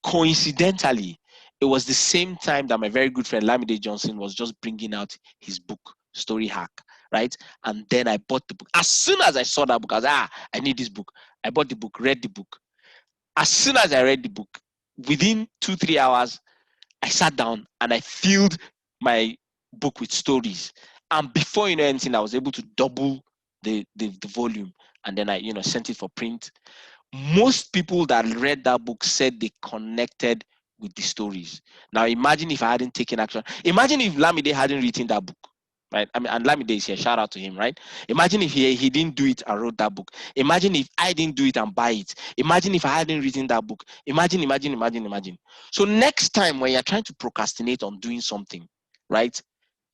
Coincidentally, it was the same time that my very good friend Lamide Johnson was just bringing out his book, Story Hack, right? And then I bought the book. As soon as I saw that book, I was like, I need this book. I bought the book, read the book. As soon as I read the book, within 2-3 hours, I sat down and I filled my book with stories. And before you know anything, I was able to double the volume. And then I, sent it for print. most people that read that book said they connected with the stories. Now imagine if I hadn't taken action. Imagine if Lamide hadn't written that book, right? I mean, and Lamide is here, shout out to him, right? Imagine if he didn't do it and wrote that book. Imagine if I didn't do it and buy it. Imagine if I hadn't written that book. Imagine. So next time when you're trying to procrastinate on doing something, right?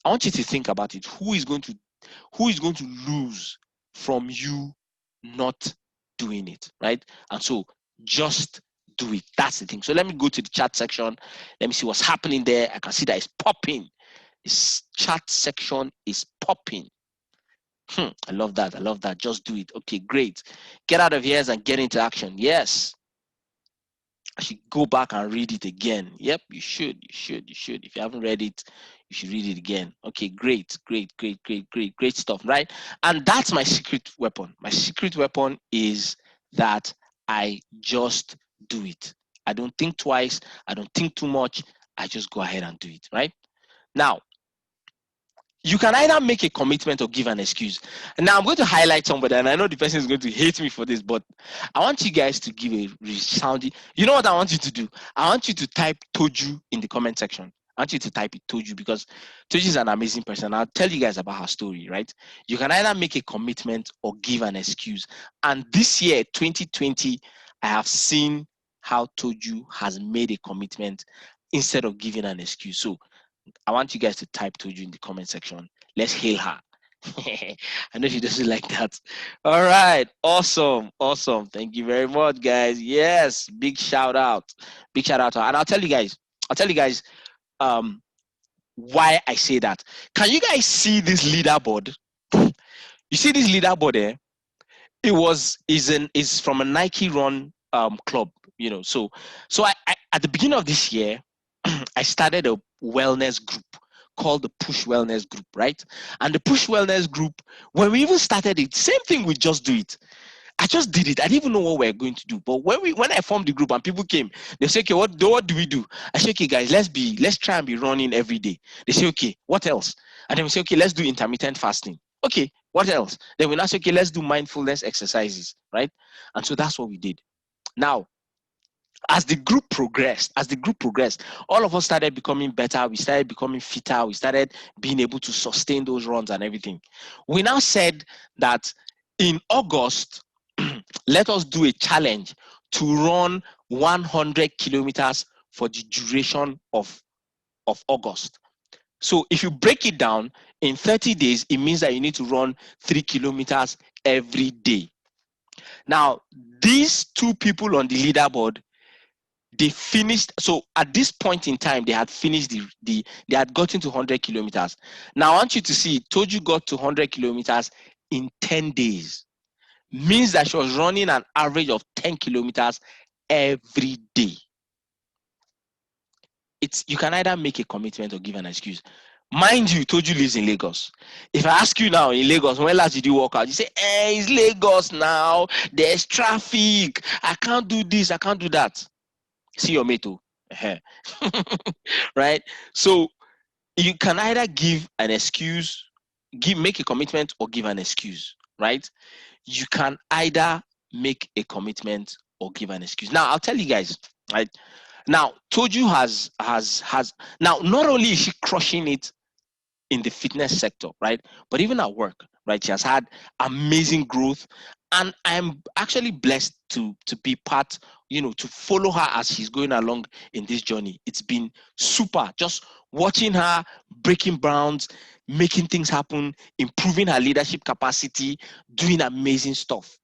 I want you to think about it. Who is going to lose from you not doing it, right? And so just do it. That's the thing. So let me go to the chat section. Let me see what's happening there. I can see that it's popping. This chat section is popping. I love that. I love that. Just do it. Okay, great. Get out of here and get into action. Yes. I should go back and read it again. Yep, you should. If you haven't read it, you should read it again. Okay, great stuff, right? And that's my secret weapon. My secret weapon is that I just do it. I don't think twice. I don't think too much. I just go ahead and do it, right? Now, you can either make a commitment or give an excuse. And now I'm going to highlight somebody, and I know the person is going to hate me for this, but I want you guys to give a resounding. You know what I want you to do? I want you to type Toju in the comment section. I want you to type it Toju, because Toju is an amazing person. I'll tell you guys about her story, right? You can either make a commitment or give an excuse. And this year, 2020, I have seen how Toju has made a commitment instead of giving an excuse. So I want you guys to type Toju in the comment section. Let's hail her. I know she doesn't like that. All right. Awesome. Thank you very much, guys. Yes. Big shout out. To her. And I'll tell you guys why I say that. Can you guys see this leaderboard? You see this leaderboard there? Is from a Nike run club, So I at the beginning of this year, I started a wellness group called the Push Wellness Group, right? And the Push Wellness Group, when we even started it, same thing, we just do it. I just did it. I didn't even know what we were going to do. But when I formed the group and people came, they say, okay, what do we do? I say, okay, guys, let's try and be running every day. They say, okay, what else? And then we say, okay, let's do intermittent fasting. Okay, what else? Then we now say, okay, let's do mindfulness exercises, right? And so that's what we did. Now, as the group progressed, all of us started becoming better. We started becoming fitter. We started being able to sustain those runs and everything. We now said that in August, let us do a challenge to run 100 kilometers for the duration of August. So if you break it down, in 30 days, it means that you need to run 3 kilometers every day. Now, these two people on the leaderboard, they finished. So at this point in time, they had finished they had gotten to 100 kilometers. Now I want you to see, Toju got to 100 kilometers in 10 days. Means that she was running an average of 10 kilometers every day. You can either make a commitment or give an excuse. Mind you, Toju lives in Lagos. If I ask you now in Lagos, when last did you walk out? You say, it's Lagos now. There's traffic. I can't do this. I can't do that. See your mate, right? So you can either give an excuse, make a commitment, or give an excuse, right? You can either make a commitment or give an excuse. Now I'll tell you guys, right? Now Toju has now, not only is she crushing it in the fitness sector, right, but even at work, right? She has had amazing growth, and I'm actually blessed to be part, to follow her as she's going along in this journey. It's been super, just watching her breaking grounds, making things happen, improving her leadership capacity, doing amazing stuff.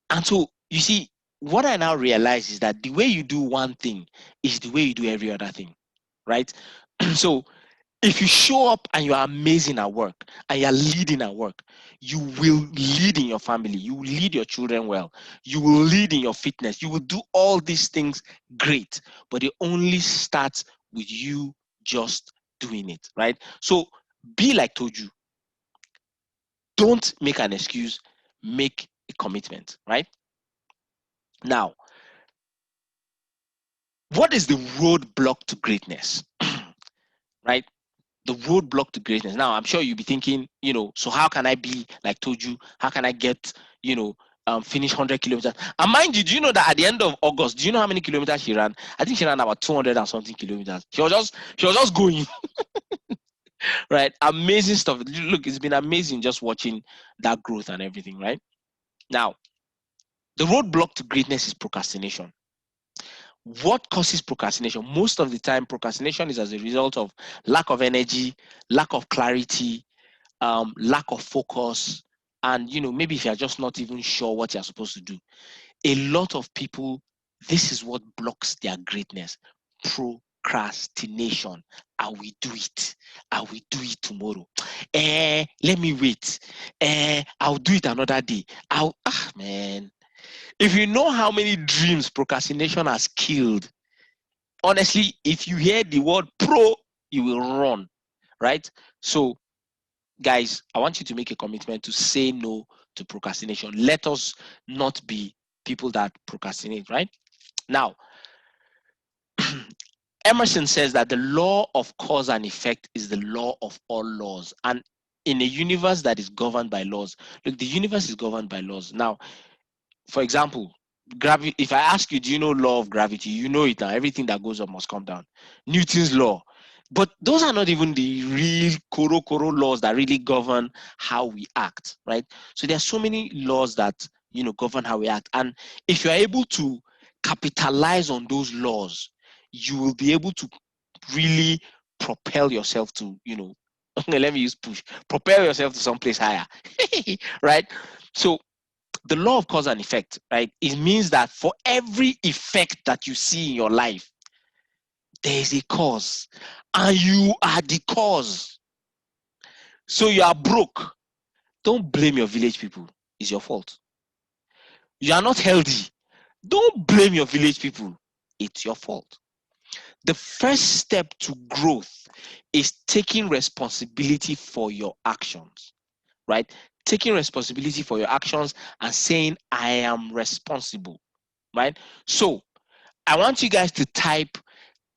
And so you see, what I now realize is that the way you do one thing is the way you do every other thing, right? So if you show up and you are amazing at work and you're leading at work, you will lead in your family, you will lead your children well, you will lead in your fitness, you will do all these things great, but it only starts with you just doing it, right? So be like Toju. Don't make an excuse, make a commitment, right? Now, what is the roadblock to greatness? Right? The roadblock to greatness. Now, I'm sure you'll be thinking, so how can I be like Toju? How can I get, finish 100 kilometers. And mind you, do you know that at the end of August, do you know how many kilometers she ran? I think she ran about 200 and something kilometers. She was just going. Right? Amazing stuff. Look, it's been amazing just watching that growth and everything, right? Now, the roadblock to greatness is procrastination. What causes procrastination? Most of the time, procrastination is as a result of lack of energy, lack of clarity, lack of focus, and maybe if you're just not even sure what you're supposed to do. A lot of people, this is what blocks their greatness. Procrastination. I will do it. I will do it tomorrow. Let me wait. I'll do it another day. Man. If you know how many dreams procrastination has killed, honestly, if you hear the word pro, you will run, right? So, guys, I want you to make a commitment to say no to procrastination. Let us not be people that procrastinate, right? Now, Emerson says that the law of cause and effect is the law of all laws. And in a universe that is governed by laws, look, the universe is governed by laws. Now, for example, gravity. If I ask you, do you know law of gravity? You know it now. Everything that goes up must come down. Newton's law. But those are not even the real koro laws that really govern how we act, right? So there are so many laws that govern how we act. And if you're able to capitalize on those laws, you will be able to really propel yourself to, let me use push, propel yourself to someplace higher, right? So the law of cause and effect, right? It means that for every effect that you see in your life, there is a cause, and you are the cause. So you are broke. Don't blame your village people. It's your fault. You are not healthy. Don't blame your village people. It's your fault. The first step to growth is taking responsibility for your actions, right? Taking responsibility for your actions and saying, I am responsible, right? So I want you guys to type,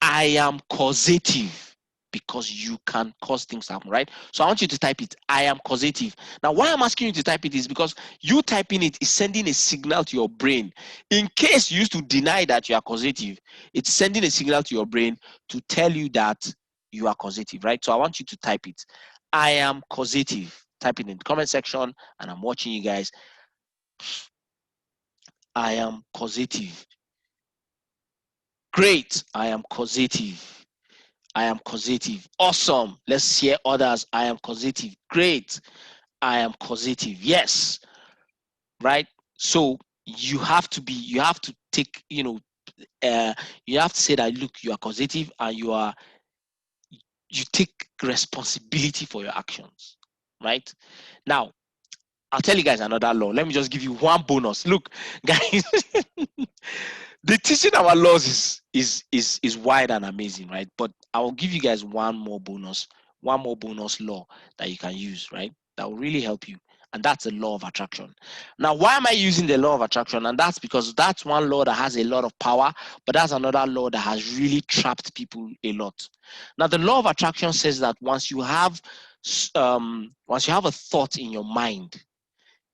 I am causative, because you can cause things to happen, right? So I want you to type it, I am causative. Now, why I'm asking you to type it is because you typing it is sending a signal to your brain. In case you used to deny that you are causative, it's sending a signal to your brain to tell you that you are causative, right? So I want you to type it, I am causative. Type it in the comment section, and I'm watching you guys. I am causative. Great, I am causative. I am causative. Awesome. Let's hear others. I am causative. Great. I am causative. Yes. Right? So you have to take, you have to say that, look, you are causative, and you take responsibility for your actions. Right? Now, I'll tell you guys another law. Let me just give you one bonus. Look, guys, the teaching our laws is wide and amazing, right? But I will give you guys one more bonus law that you can use, right? That will really help you. And that's the law of attraction. Now, why am I using the law of attraction? And that's because that's one law that has a lot of power, but that's another law that has really trapped people a lot. Now, the law of attraction says that once you have a thought in your mind,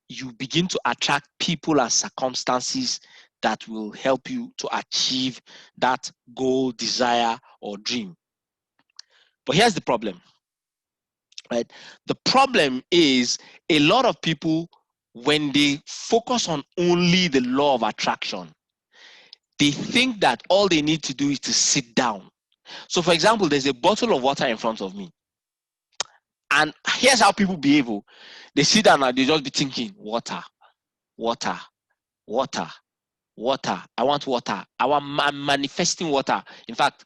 you begin to attract people and circumstances that will help you to achieve that goal, desire, or dream. But here's the problem, right? The problem is a lot of people, when they focus on only the law of attraction, they think that all they need to do is to sit down. So, for example, there's a bottle of water in front of me. And here's how people behave. They sit down and they just be thinking, water, water, water, water. I want water. I'm manifesting water. In fact,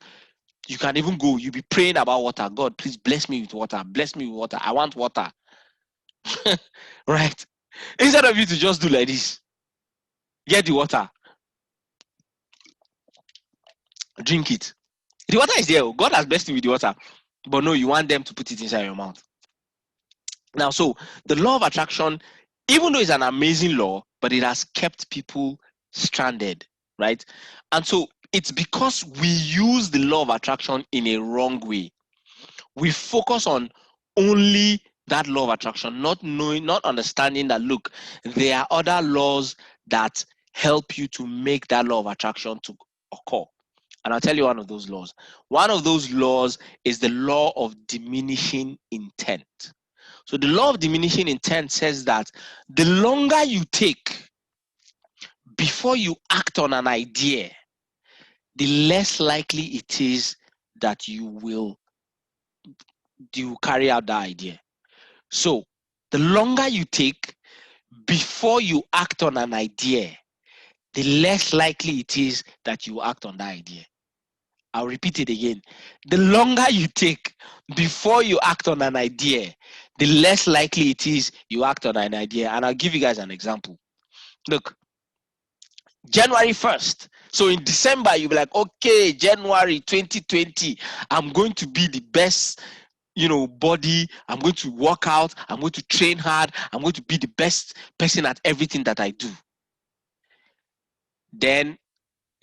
you can even go, you'll be praying about water. God, please bless me with water. Bless me with water. I want water. Right? Instead of you to just do like this, get the water, drink it. The water is there. God has blessed you with the water. But no, you want them to put it inside your mouth. Now, so the law of attraction, even though it's an amazing law, but it has kept people stranded, right? And so it's because we use the law of attraction in a wrong way. We focus on only that law of attraction, not knowing, not understanding that, look, there are other laws that help you to make that law of attraction to occur. And I'll tell you one of those laws. One of those laws is the law of diminishing intent. So the law of diminishing intent says that the longer you take before you act on an idea, the less likely it is that you will carry out that idea. So the longer you take before you act on an idea, the less likely it is that you act on that idea. I'll repeat it again. The longer you take before you act on an idea, the less likely it is you act on an idea. And I'll give you guys an example. Look, January 1st. So in December, you'll be like, okay, January 2020, I'm going to be the best, body. I'm going to work out. I'm going to train hard. I'm going to be the best person at everything that I do. Then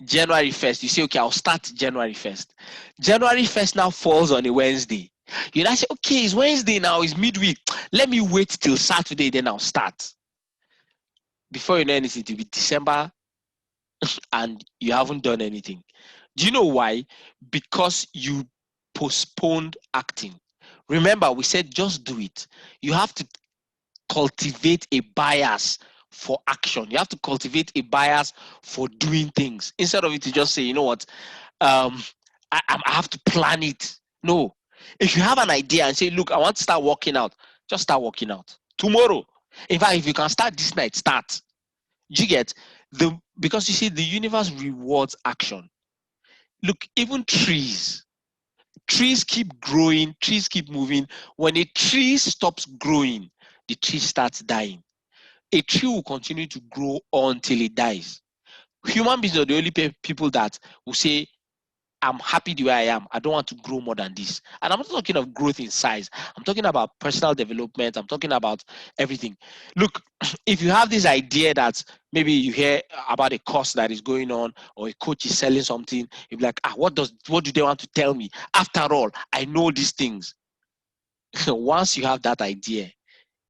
January 1st, you say, okay, I'll start January 1st. January 1st now falls on a Wednesday. You now say, okay, it's Wednesday now, it's midweek. Let me wait till Saturday, then I'll start. Before you know anything, it will be December and you haven't done anything. Do you know why? Because you postponed acting. Remember, we said just do it. You have to cultivate a bias for action. You have to cultivate a bias for doing things instead of it to just say, you know what, I have to plan it. No. If you have an idea and say, look, I want to start working out, just start working out tomorrow. In fact, if you can start this night, start. You get because you see, the universe rewards action. Look, even trees keep growing, trees keep moving. When a tree stops growing, the tree starts dying. A tree will continue to grow until it dies. Human beings are the only people that will say, I'm happy the way I am. I don't want to grow more than this. And I'm not talking of growth in size. I'm talking about personal development. I'm talking about everything. Look, if you have this idea that maybe you hear about a course that is going on or a coach is selling something, you'll be like, what do they want to tell me? After all, I know these things. Once you have that idea,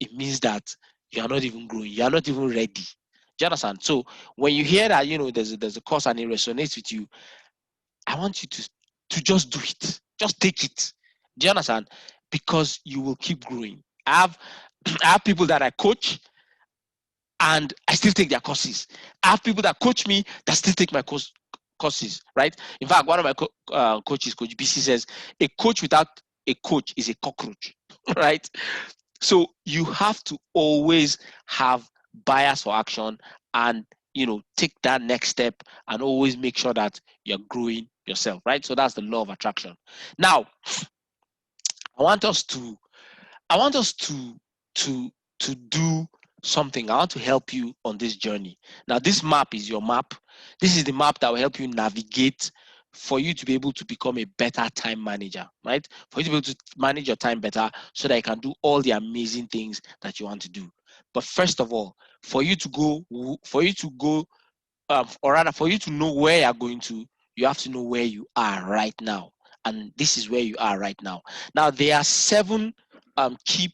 it means that you are not even growing. You are not even ready. Do you understand? So when you hear that, there's a course and it resonates with you, I want you to just do it. Just take it. Do you understand? Because you will keep growing. I have people that I coach and I still take their courses. I have people that coach me that still take my courses, right? In fact, one of my coaches, Coach BC, says, a coach without a coach is a cockroach, right? So you have to always have bias for action and take that next step and always make sure that you're growing yourself, right? So that's the law of attraction. Now, I want us to do something. I want to help you on this journey. Now, this map is your map. This is the map that will help you navigate for you to be able to become a better time manager, right? For you to be able to manage your time better so that you can do all the amazing things that you want to do. But first of all, for you to know where you're going to, you have to know where you are right now. And this is where you are right now. Now, there are 7 key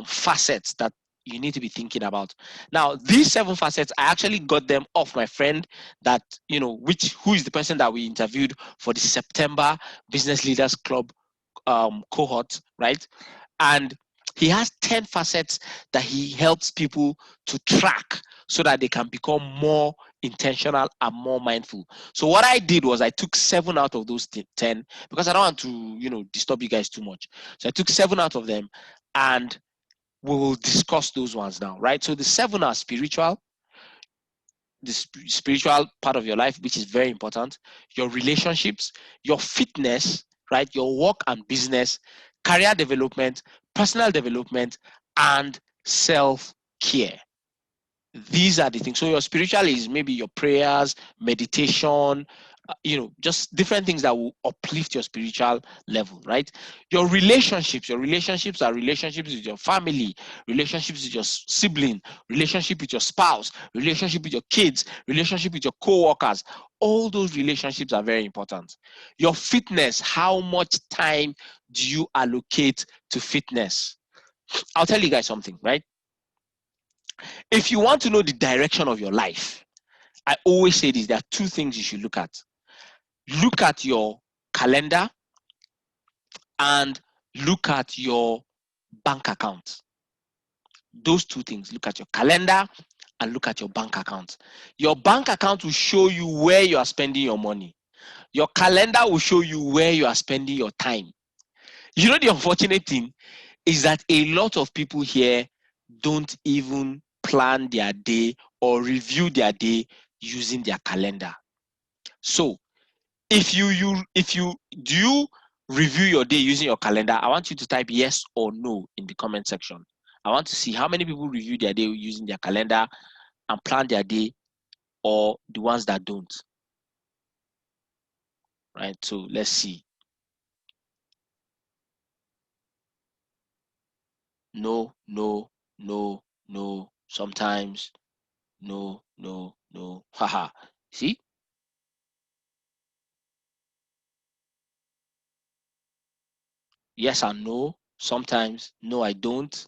facets that you need to be thinking about. Now, these 7 facets, I actually got them off my friend that, who is the person that we interviewed for the September Business Leaders Club cohort, right? And he has 10 facets that he helps people to track so that they can become more intentional and more mindful. So what I did was I took 7 out of those 10 because I don't want to, disturb you guys too much. So I took 7 out of them and we will discuss those ones now, right? So the 7 are spiritual, the spiritual part of your life, which is very important, your relationships, your fitness, right? Your work and business, career development, personal development, and self-care. These are the things. So your spiritual is maybe your prayers, meditation, just different things that will uplift your spiritual level, right? Your relationships are relationships with your family, relationships with your sibling, relationship with your spouse, relationship with your kids, relationship with your co-workers. All those relationships are very important. Your fitness, how much time do you allocate to fitness? I'll tell you guys something, right? If you want to know the direction of your life, I always say this, there are two things you should look at. Look at your calendar and look at your bank account. Those two things, look at your calendar and look at your bank account. Your bank account will show you where you are spending your money. Your calendar will show you where you are spending your time. You know, the unfortunate thing is that a lot of people here don't even plan their day or review their day using their calendar. So if you do you review your day using your calendar, I want you to type yes or no in the comment section. I want to see how many people review their day using their calendar and plan their day, or the ones that don't. Right, so let's see. No, no, no, no, sometimes, no, no, no, haha. See? Yes and no, sometimes, no, I don't,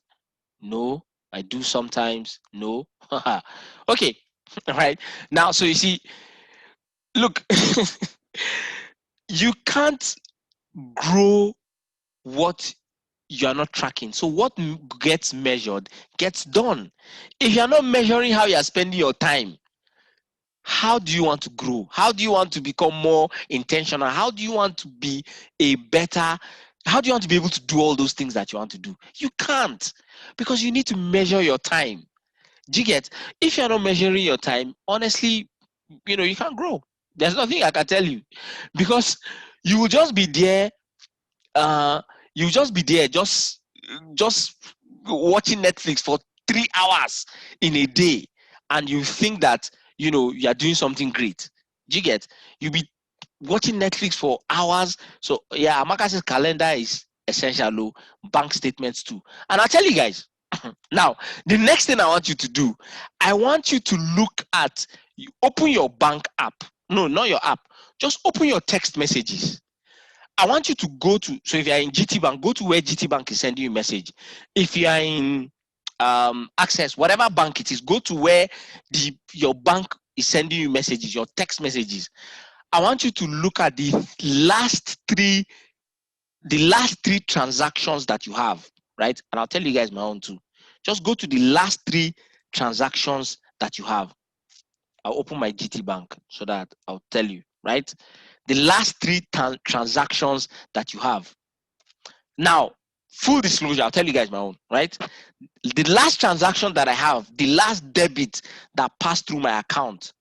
no, I do sometimes, no, haha. Okay, all right. Now, so you see, look, you can't grow what you are not tracking. So what gets measured gets done. If you're not measuring how you're spending your time, how do you want to grow? How do you want to become more intentional? How do you want to be how do you want to be able to do all those things that you want to do? You can't, because you need to measure your time. Do you get? If you're not measuring your time, honestly, you can't grow. There's nothing I can tell you, because you will just be there. You just be there, just watching Netflix for 3 hours in a day, and you think that you are doing something great. Do you get? You be watching Netflix for hours. So yeah, Amaka's calendar is essential. Bank statements too. And I'll tell you guys, now the next thing I want you to do, I want you to look at, you open your bank app. No, not your app. Just open your text messages. I want you to go to, so if you are in GT Bank, go to where GT Bank is sending you a message. If you are in Access, whatever bank it is, go to where your bank is sending you messages, your text messages. I want you to look at the last three transactions that you have, right? And I'll tell you guys my own too. Just go to the last 3 transactions that you have. I'll open my GT Bank so that I'll tell you, right? The last 3 transactions that you have. Now, full disclosure, I'll tell you guys my own, right? The last transaction that I have, the last debit that passed through my account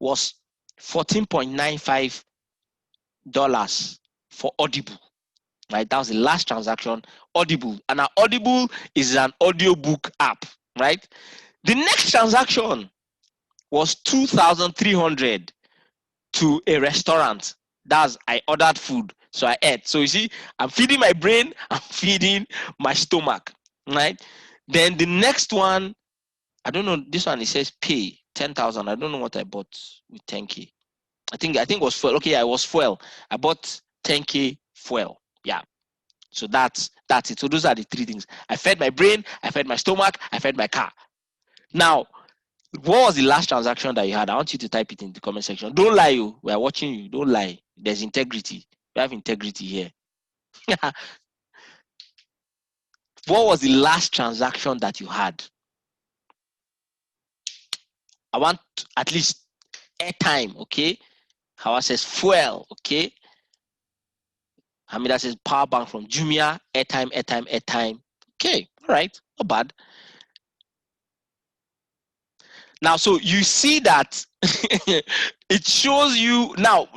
was $14.95 for Audible, right? That was the last transaction, Audible. And now Audible is an audiobook app, right? The next transaction was $2,300 to a restaurant. I ordered food, so I ate. So you see, I'm feeding my brain, I'm feeding my stomach, right? Then the next one, I don't know, this one, it says pay 10,000. I don't know what I bought with 10K. I think it was fuel. Okay, I was fuel. I bought 10K fuel. Yeah. So that's it. So those are the 3 things. I fed my brain, I fed my stomach, I fed my car. Now, what was the last transaction that you had? I want you to type it in the comment section. Don't lie, you. We are watching you. Don't lie. There's integrity. We have integrity here. What was the last transaction that you had? I want at least airtime, okay? Hawa says fuel, okay? Hamida says power bank from Jumia, airtime. Okay, all right, not bad. Now, so you see that it shows you now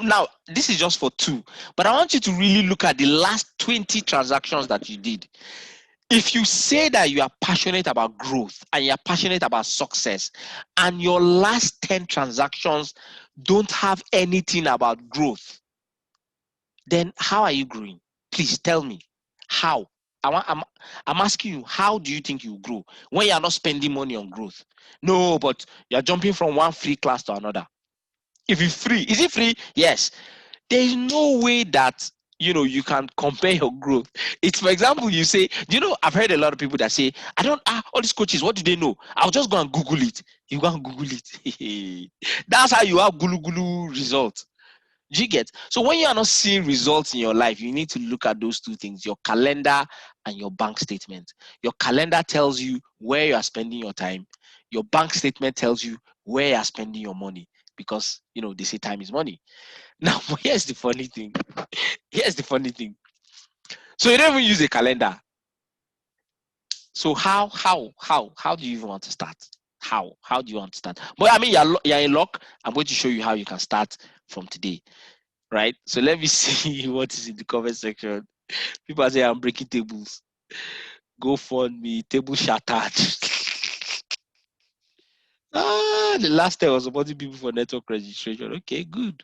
this is just for 2, but I want you to really look at the last 20 transactions that you did. If you say that you are passionate about growth and you're passionate about success, and your last 10 transactions don't have anything about growth, then how are you growing? Please tell me. How? I'm asking you, how do you think you grow when you're not spending money on growth? No, but you're jumping from one free class to another. If it's free, is it free? Yes. There is no way that you can compare your growth. It's, for example, you say, I've heard a lot of people that say, I don't all these coaches, what do they know? I'll just go and Google it. You go and Google it. That's how you have gulu results. Do you get? So when you are not seeing results in your life, you need to look at those two things: your calendar and your bank statement. Your calendar tells you where you are spending your time. Your bank statement tells you where you are spending your money, because they say time is money. Now, here's the funny thing. Here's the funny thing. So you don't even use a calendar. So how do you even want to start? How do you want to start? But I mean, you're in luck. I'm going to show you how you can start from today, right? So let me see what is in the comment section. People say I'm breaking tables. Go fund me. Table shattered. The last time I was supporting people for network registration. Okay, good.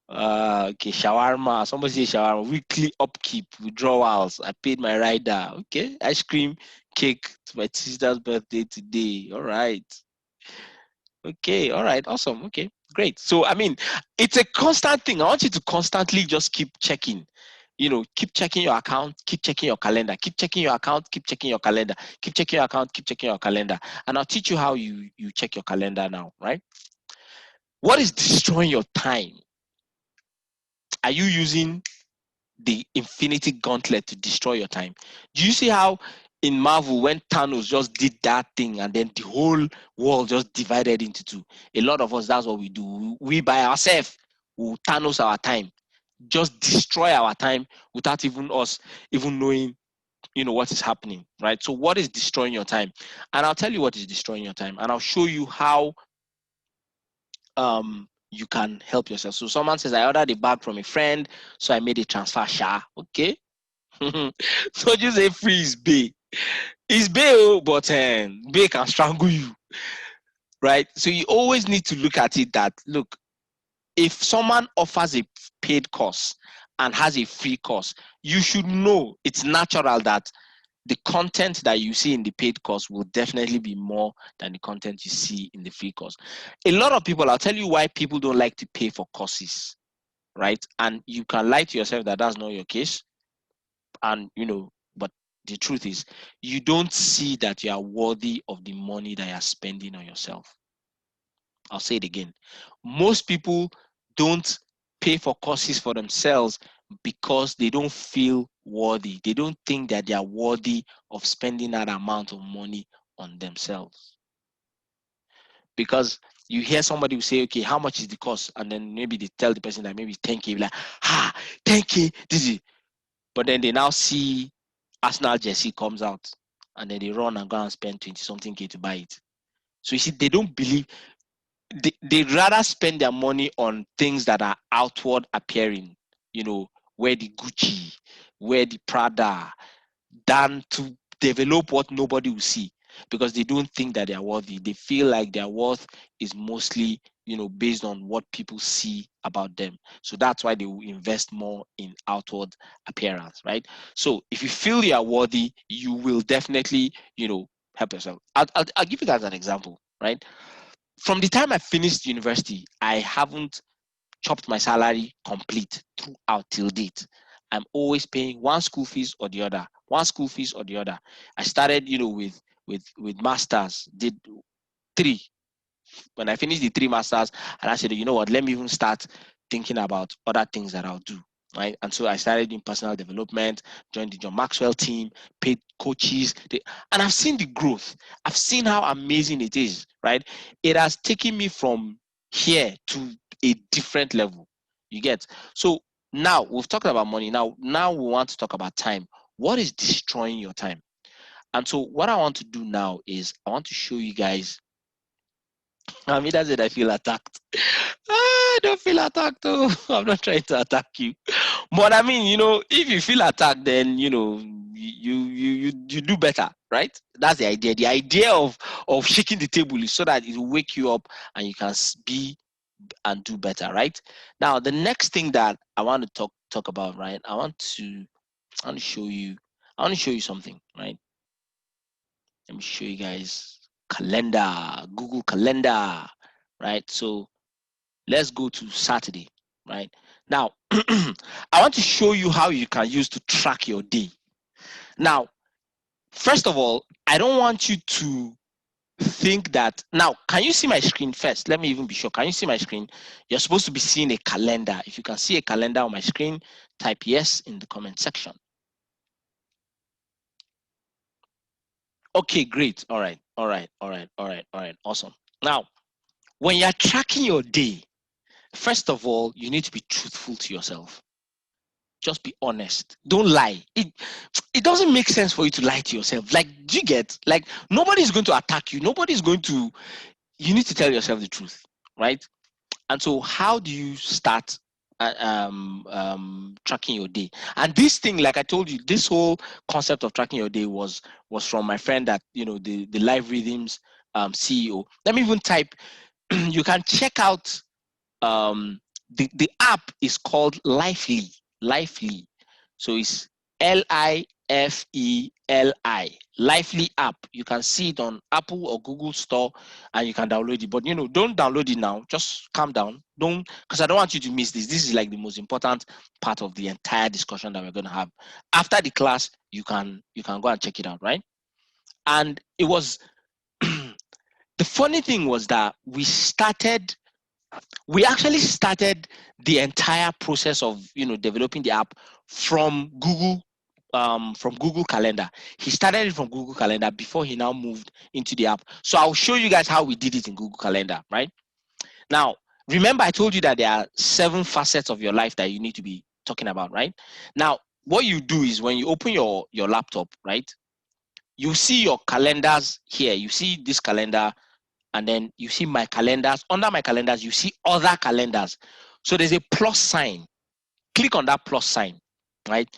Okay, shawarma. Somebody say shawarma. Weekly upkeep, withdrawals. I paid my rider. Okay, ice cream, cake. It's my sister's birthday today. All right. Okay, all right, awesome. Okay, great. So I mean, it's a constant thing. I want you to constantly just keep checking. Keep checking your account, keep checking your calendar, keep checking your account, keep checking your calendar, keep checking your account, keep checking your calendar. And I'll teach you how you check your calendar now, right? What is destroying your time? Are you using the infinity gauntlet to destroy your time? Do you see how in Marvel, when Thanos just did that thing and then the whole world just divided into two? A lot of us, that's what we do. We by ourselves will Thanos our time, just destroy our time without even us even knowing what is happening, right? So what is destroying your time? And I'll tell you what is destroying your time, and I'll show you how you can help yourself. So someone says, I ordered a bag from a friend, so I made a transfer. Okay. So just say free is bay. It's bay, but bay can strangle you, right? So you always need to look at it that, look, if someone offers a paid course and has a free course, you should know it's natural that the content that you see in the paid course will definitely be more than the content you see in the free course. A lot of people, I'll tell you why people don't like to pay for courses, right? And you can lie to yourself that that's not your case. And, but the truth is, you don't see that you are worthy of the money that you're spending on yourself. I'll say it again. Most people don't pay for courses for themselves because they don't feel worthy. They don't think that they are worthy of spending that amount of money on themselves. Because you hear somebody will say, okay, how much is the cost? And then maybe they tell the person that maybe 10K, like, 10K, this is. But then they now see Arsenal jersey comes out, and then they run and go and spend 20-something K to buy it. So you see, they don't believe. They'd rather spend their money on things that are outward appearing, wear the Gucci, wear the Prada, than to develop what nobody will see, because they don't think that they are worthy. They feel like their worth is mostly, based on what people see about them. So that's why they will invest more in outward appearance, right? So if you feel you are worthy, you will definitely, help yourself. I'll give you guys an example, right? From the time I finished university, I haven't chopped my salary complete throughout till date. I'm always paying one school fees or the other, one school fees or the other. I started, with masters, did 3. When I finished the 3 masters, and I said, you know what, let me even start thinking about other things that I'll do. Right. And so I started in personal development, joined the John Maxwell team, paid coaches, and I've seen the growth. I've seen how amazing it is. Right. It has taken me from here to a different level. You get? So now we've talked about money. Now we want to talk about time. What is destroying your time? And so what I want to do now is I want to show you guys. I mean, that's it. I feel attacked. Don't feel attacked. Oh, I'm not trying to attack you. But I mean, if you feel attacked, then you do better, right? That's the idea. The idea of shaking the table is so that it will wake you up and you can be and do better, right? Now, the next thing that I want to talk about, right? I want to show you something, right? Let me show you guys calendar, Google Calendar, right? So let's go to Saturday, right? Now, I want to show you how you can use to track your day. Now, first of all, I don't want you to think that. Now, can you see my screen first? Let me even be sure. Can you see my screen? You're supposed to be seeing a calendar. If you can see a calendar on my screen, type yes in the comment section. Okay, great. All right. Awesome. Now, when you're tracking your day, first of all, you need to be truthful to yourself. Just be honest. Don't lie. It doesn't make sense for you to lie to yourself. Like, do you get? Like, nobody's going to attack you. Nobody's going to. You need to tell yourself the truth, right? And so, how do you start tracking your day? And this thing, like I told you, this whole concept of tracking your day was from my friend that the Live Rhythms CEO. Let me even type. You can check out the app is called Lively. So it's Lively. Lively app. You can see it on Apple or Google Store, and you can download it. But don't download it now. Just calm down. Don't, because I don't want you to miss this. This is like the most important part of the entire discussion that we're going to have. After the class, you can go and check it out, right? And it was the funny thing was that we actually started the entire process of developing the app from Google Calendar. He started it from Google Calendar before he now moved into the app. So I'll show you guys how we did it in Google Calendar, right? Now, remember I told you that there are 7 facets of your life that you need to be talking about, right? Now, what you do is when you open your laptop, right? You see your calendars here. You see this calendar, and then you see my calendars. Under my calendars, you see other calendars. So there's a plus sign. Click on that plus sign, right?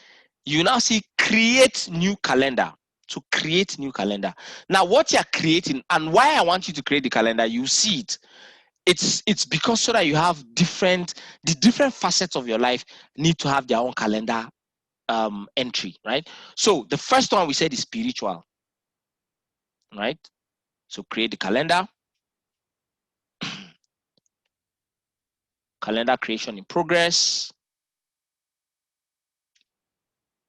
You now see create new calendar. So create new calendar. Now, what you're creating and why I want you to create the calendar, you see it. It's because so that you have the different facets of your life need to have their own calendar entry, right? So the first one we said is spiritual, right? So create the calendar. Calendar creation in progress.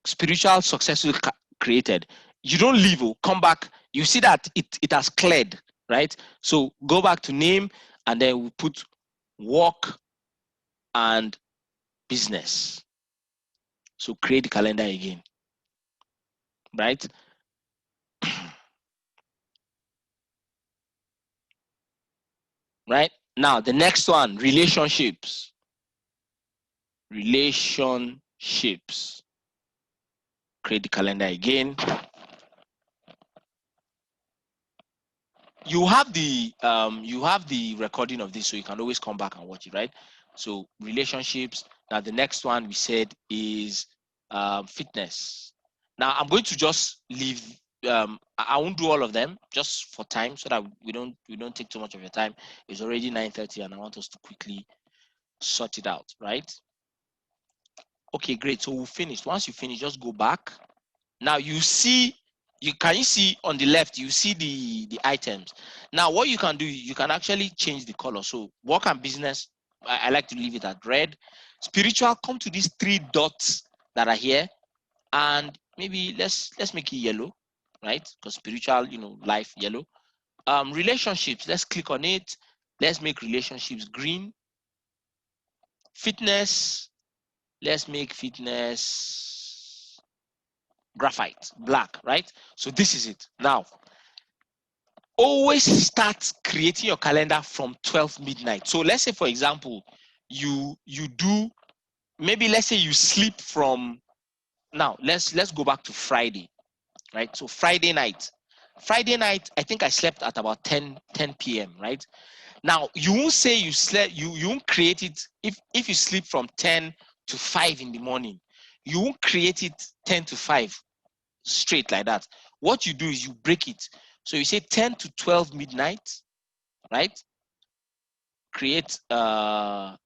Spiritual successful created. You don't leave, come back. You see that it has cleared, right? So go back to name, and then we put work and business. So create the calendar again, right? Right now, the next one, relationships. Create the calendar again. You have the recording of this, so you can always come back and watch it, right? So relationships. Now the next one we said is fitness. Now I'm going to just leave. I won't do all of them just for time, so that we don't take too much of your time. It's already 9:30, and I want us to quickly sort it out, right? Okay, great. So we'll finish. Once you finish, just go back. Now you see. Can you see on the left? You see the items. Now what you can do, you can actually change the color. So work and business, I like to leave it at red. Spiritual, come to these 3 dots that are here, and maybe let's make it yellow, right? Because spiritual, life, yellow. Relationships, let's click on it. Let's make relationships green. Fitness, let's make fitness graphite, black, right? So this is it. Now, always start creating your calendar from 12 midnight. So let's say, for example, you do, maybe let's say you sleep from, now let's go back to Friday, right? So Friday night, I think I slept at about 10 p.m., right? Now you won't say you slept, you won't create it if you sleep from 10 to 5 in the morning. You won't create it 10 to 5 straight like that. What you do is you break it. So you say 10 to 12 midnight, right? Create so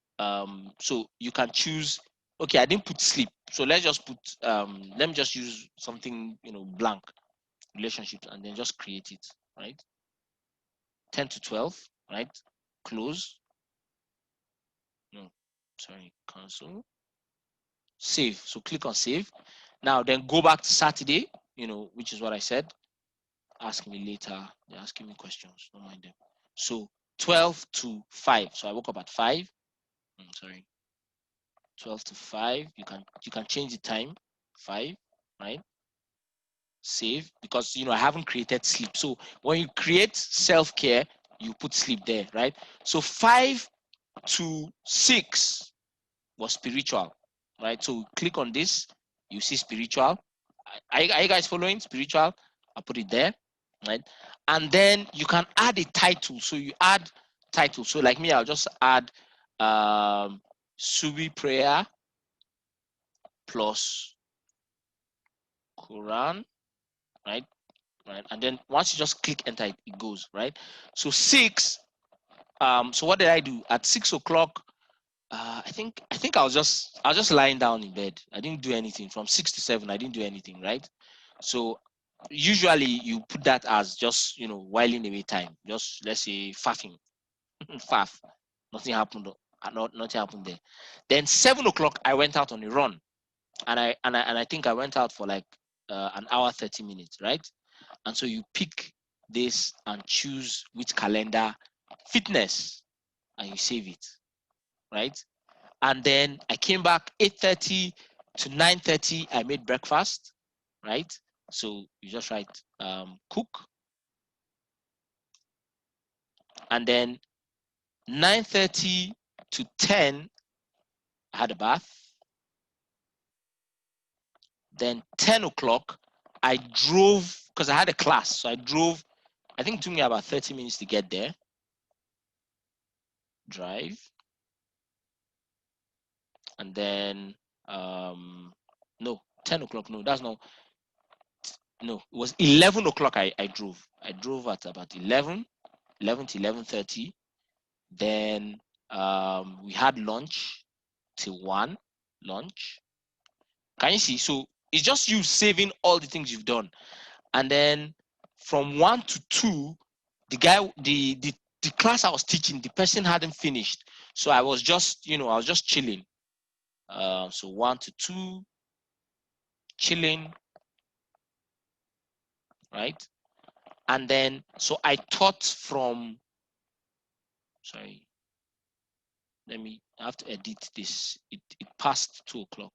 you can choose. Okay, I didn't put sleep, so let's just put let me just use something, blank, relationships, and then just create it, right? 10 to 12, right? Close. No, sorry, cancel. Save. So click on save. Now then go back to Saturday, which is what I said. Ask me later. They're asking me questions. Don't mind them. So 12 to 5. So I woke up at 5. Sorry. 12 to 5. You can change the time. 5, right? Save, because I haven't created sleep. So when you create self-care, you put sleep there, right? So 5 to 6 was spiritual, right? So click on this, you see spiritual. Are you guys following? Spiritual, I put it there, right? And then you can add a title. So you add title. So like me, I'll just add Subi prayer plus Quran, right? Right. And then once you just click enter, it goes, right? So 6. So what did I do at 6 o'clock? I think I was just lying down in bed. I didn't do anything from 6 to 7. I didn't do anything, right? So usually you put that as just whiling away time. Just let's say faffing, faff. Nothing happened. Nothing happened there. Then 7 o'clock I went out on a run, and I think I went out for like an hour 30 minutes, right? And so you pick this and choose which calendar, fitness, and you save it, right? And then I came back 8:30 to 9:30. I made breakfast, right? So you just write cook, and then 9:30 to 10, I had a bath. Then 10 o'clock, I drove because I had a class. So I drove, I think it took me about 30 minutes to get there. Drive. And then no, 10 o'clock, no, that's not, no, it was 11 o'clock. I drove at about 11 to 11:30. Then we had lunch till 1. Lunch, can you see? So it's just you saving all the things you've done. And then from 1 to 2, the guy, the class I was teaching, the person hadn't finished, so I was just chilling. So 1 to 2, chilling, right? And then so I taught from, sorry, I have to edit this. It passed 2 o'clock.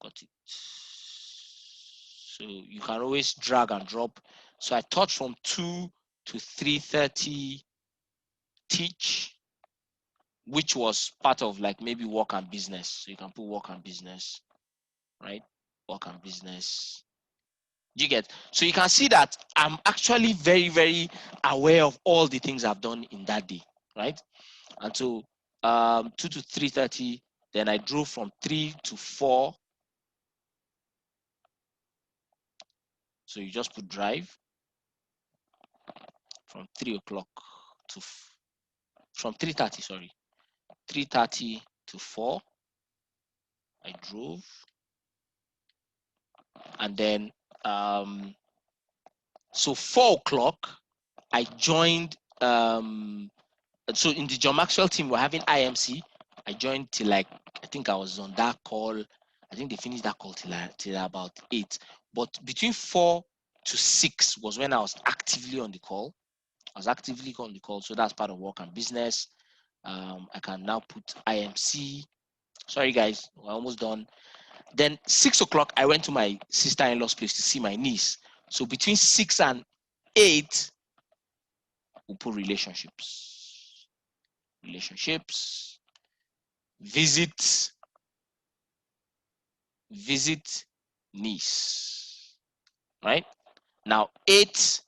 Got it. So you can always drag and drop. So I taught from 2 to 3:30, teach, which was part of like maybe work and business. So you can put work and business, right? Work and business. You get? So you can see that I'm actually very, very aware of all the things I've done in that day, right? And so 2 to 3:30, then I drove from 3 to 4. So you just put drive from 3 o'clock to from 3:30, sorry, 3:30 to 4. I drove, and then so 4 o'clock I joined. So in the John Maxwell team, we're having IMC. I joined till like, I think I was on that call. I think they finished that call till about 8. But between 4 to 6 was when I was actively on the call. So that's part of work and business. I can now put IMC. Sorry guys, we're almost done. Then 6 o'clock, I went to my sister-in-law's place to see my niece. So between 6 and 8, we'll put relationships, visit niece, right? Now 8,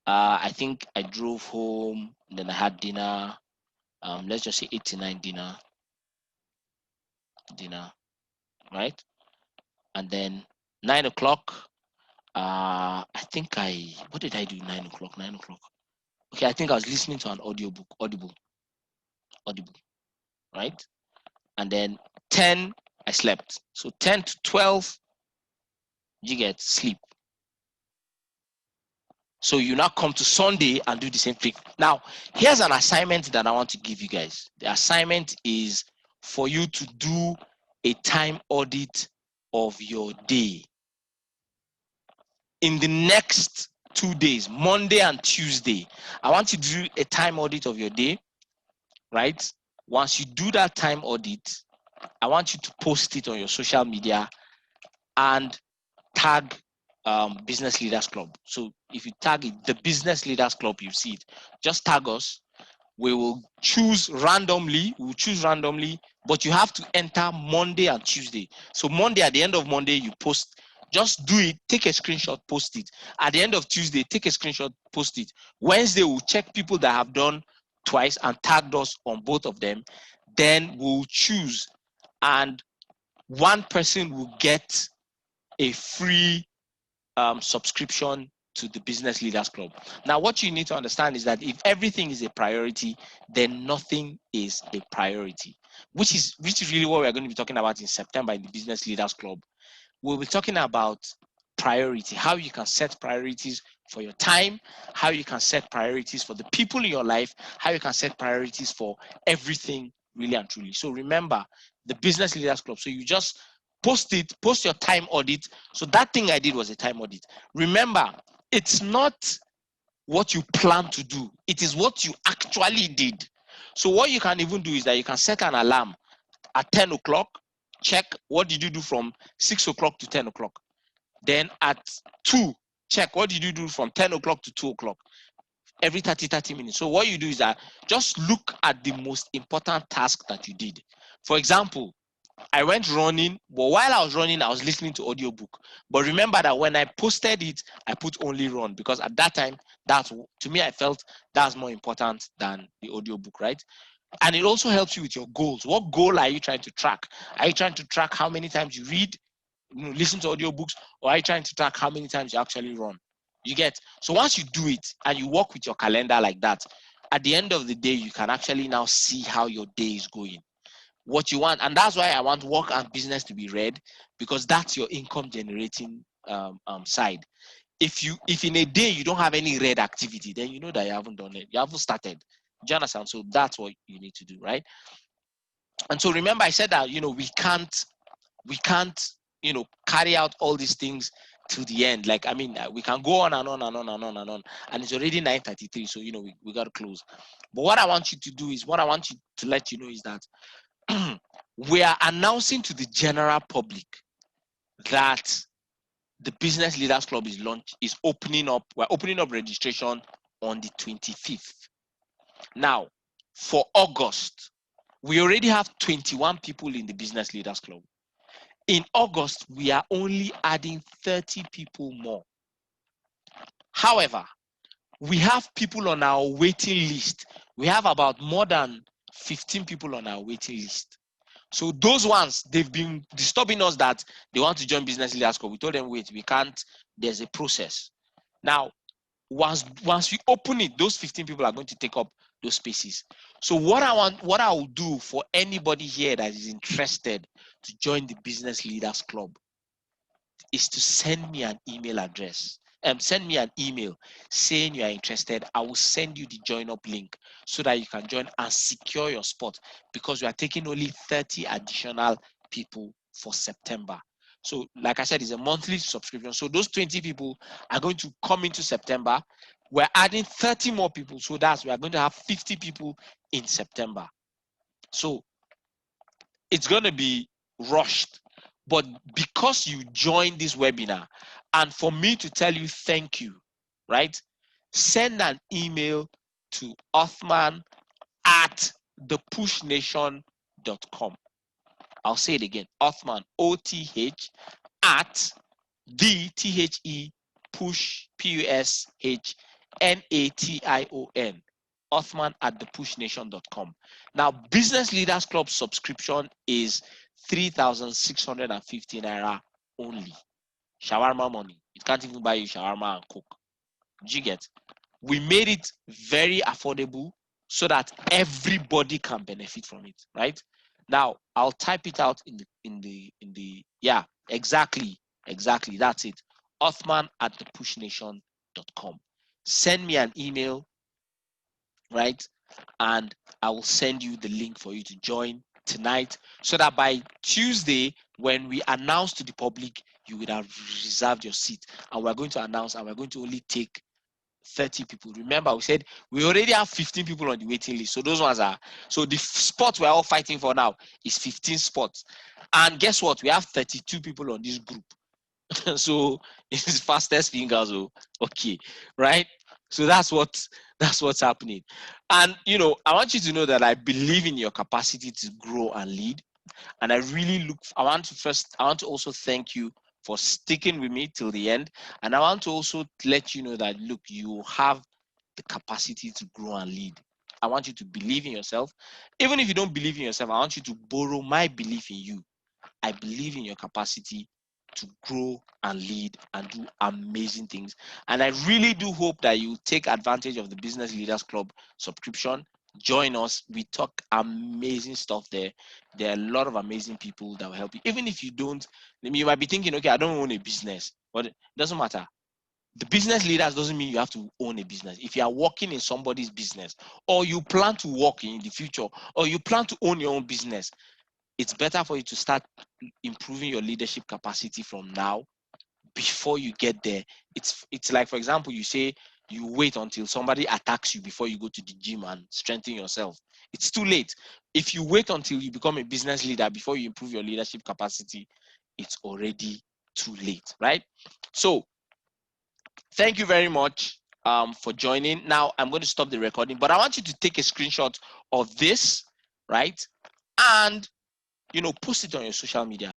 I think I drove home, then I had dinner. Let's just say 8 to 9 dinner. dinner, right? And then 9 o'clock, what did I do 9 o'clock? 9 o'clock. Okay, I think I was listening to an audiobook, audible, right? And then 10, I slept. So 10 to 12, you get sleep. So you now come to Sunday and do the same thing. Now, here's an assignment that I want to give you guys. The assignment is for you to do a time audit of your day. In the next 2 days, Monday and Tuesday, I want you to do a time audit of your day, right? Once you do that time audit, I want you to post it on your social media and tag Business Leaders Club. So if you tag it, the Business Leaders Club, you see it. Just tag us. We will choose randomly. But you have to enter Monday and Tuesday. So Monday, at the end of Monday, you post. Just do it. Take a screenshot, post it. At the end of Tuesday, take a screenshot, post it. Wednesday, we'll check people that have done twice and tagged us on both of them. Then we'll choose, and one person will get a free subscription to the Business Leaders Club. Now, what you need to understand is that if everything is a priority, then nothing is a priority, which is really what we're going to be talking about in September in the Business Leaders Club. We'll be talking about priority, how you can set priorities for your time, how you can set priorities for the people in your life, how you can set priorities for everything, really and truly. So remember, the Business Leaders Club. So you just post your time audit. So that thing I did was a time audit. Remember, it's not what you plan to do, it is what you actually did. So what you can even do is that you can set an alarm at 10 o'clock, check what did you do from 6 o'clock to 10 o'clock. Then at 2, check what did you do from 10 o'clock to 2 o'clock. Every 30 minutes. So what you do is that just look at the most important task that you did. For example, I went running, but while I was running, I was listening to audiobook. But remember that when I posted it, I put only run, because at that time, to me, I felt that's more important than the audiobook, right? And it also helps you with your goals. What goal are you trying to track? Are you trying to track how many times you read, listen to audiobooks, or are you trying to track how many times you actually run? You get? So once you do it and you work with your calendar like that, at the end of the day, you can actually now see how your day is going, what you want. And that's why I want work and business to be read, because that's your income generating side. If in a day you don't have any red activity, then you know that you haven't done it, you haven't started. Do you understand? So that's what you need to do, right? And so remember, I said that we can't carry out all these things to the end. Like, I mean, we can go on and on and on and on and on, and it's already 9:33, so we got to close. But what I want you to do is, what I want you to let you know is that we are announcing to the general public that the Business Leaders Club is opening up. We're opening up registration on the 25th. Now, for August, we already have 21 people in the Business Leaders Club. In August, we are only adding 30 people more. However, we have people on our waiting list. We have about more than 15 people on our waiting list. So those ones, they've been disturbing us that they want to join Business Leaders Club. We told them, wait, we can't. There's a process. Now, once we open it, those 15 people are going to take up those spaces. So what I will do for anybody here that is interested to join the Business Leaders Club is to send me an email address. Send me an email saying you are interested. I will send you the join up link so that you can join and secure your spot, because we are taking only 30 additional people for September. So like I said, it's a monthly subscription. So those 20 people are going to come into September. We're adding 30 more people. So we are going to have 50 people in September. So it's going to be rushed. But because you joined this webinar, and for me to tell you thank you, right? Send an email to othman@thepushnation.com. I'll say it again, Othman, OTH, at the THE push, PUSHNATION, Othman@thepushnation.com. Now, Business Leaders Club subscription is 3,650 naira only. Shawarma money. It can't even buy you shawarma and coke. Do you get? We made it very affordable so that everybody can benefit from it, right? Now I'll type it out in the yeah, exactly, that's it. Othman@thepushnation.com. Send me an email, right? And I will send you the link for you to join tonight so that by Tuesday, when we announce to the public, you would have reserved your seat. And we're going to announce, and we're going to only take 30 people. Remember, we said we already have 15 people on the waiting list. So those ones are, so the spot we're all fighting for now is 15 spots. And guess what? We have 32 people on this group. So it's fastest fingers. Oh, okay, right? So that's what's happening. And I want you to know that I believe in your capacity to grow and lead. And I want to also thank you for sticking with me till the end. And I want to also let you know that, look, you have the capacity to grow and lead. I want you to believe in yourself. Even if you don't believe in yourself, I want you to borrow my belief in you. I believe in your capacity to grow and lead and do amazing things. And I really do hope that you take advantage of the Business Leaders Club subscription. Join us. We talk amazing stuff there. There are a lot of amazing people that will help you. Even if you don't, you might be thinking, okay, I don't own a business, but it doesn't matter. The business leaders doesn't mean you have to own a business. If you are working in somebody's business, or you plan to work in the future, or you plan to own your own business, it's better for you to start improving your leadership capacity from now before you get there. It's like, for example, you say you wait until somebody attacks you before you go to the gym and strengthen yourself. It's too late. If you wait until you become a business leader before you improve your leadership capacity, it's already too late, right? So thank you very much for joining. Now I'm going to stop the recording, but I want you to take a screenshot of this, right? And post it on your social media.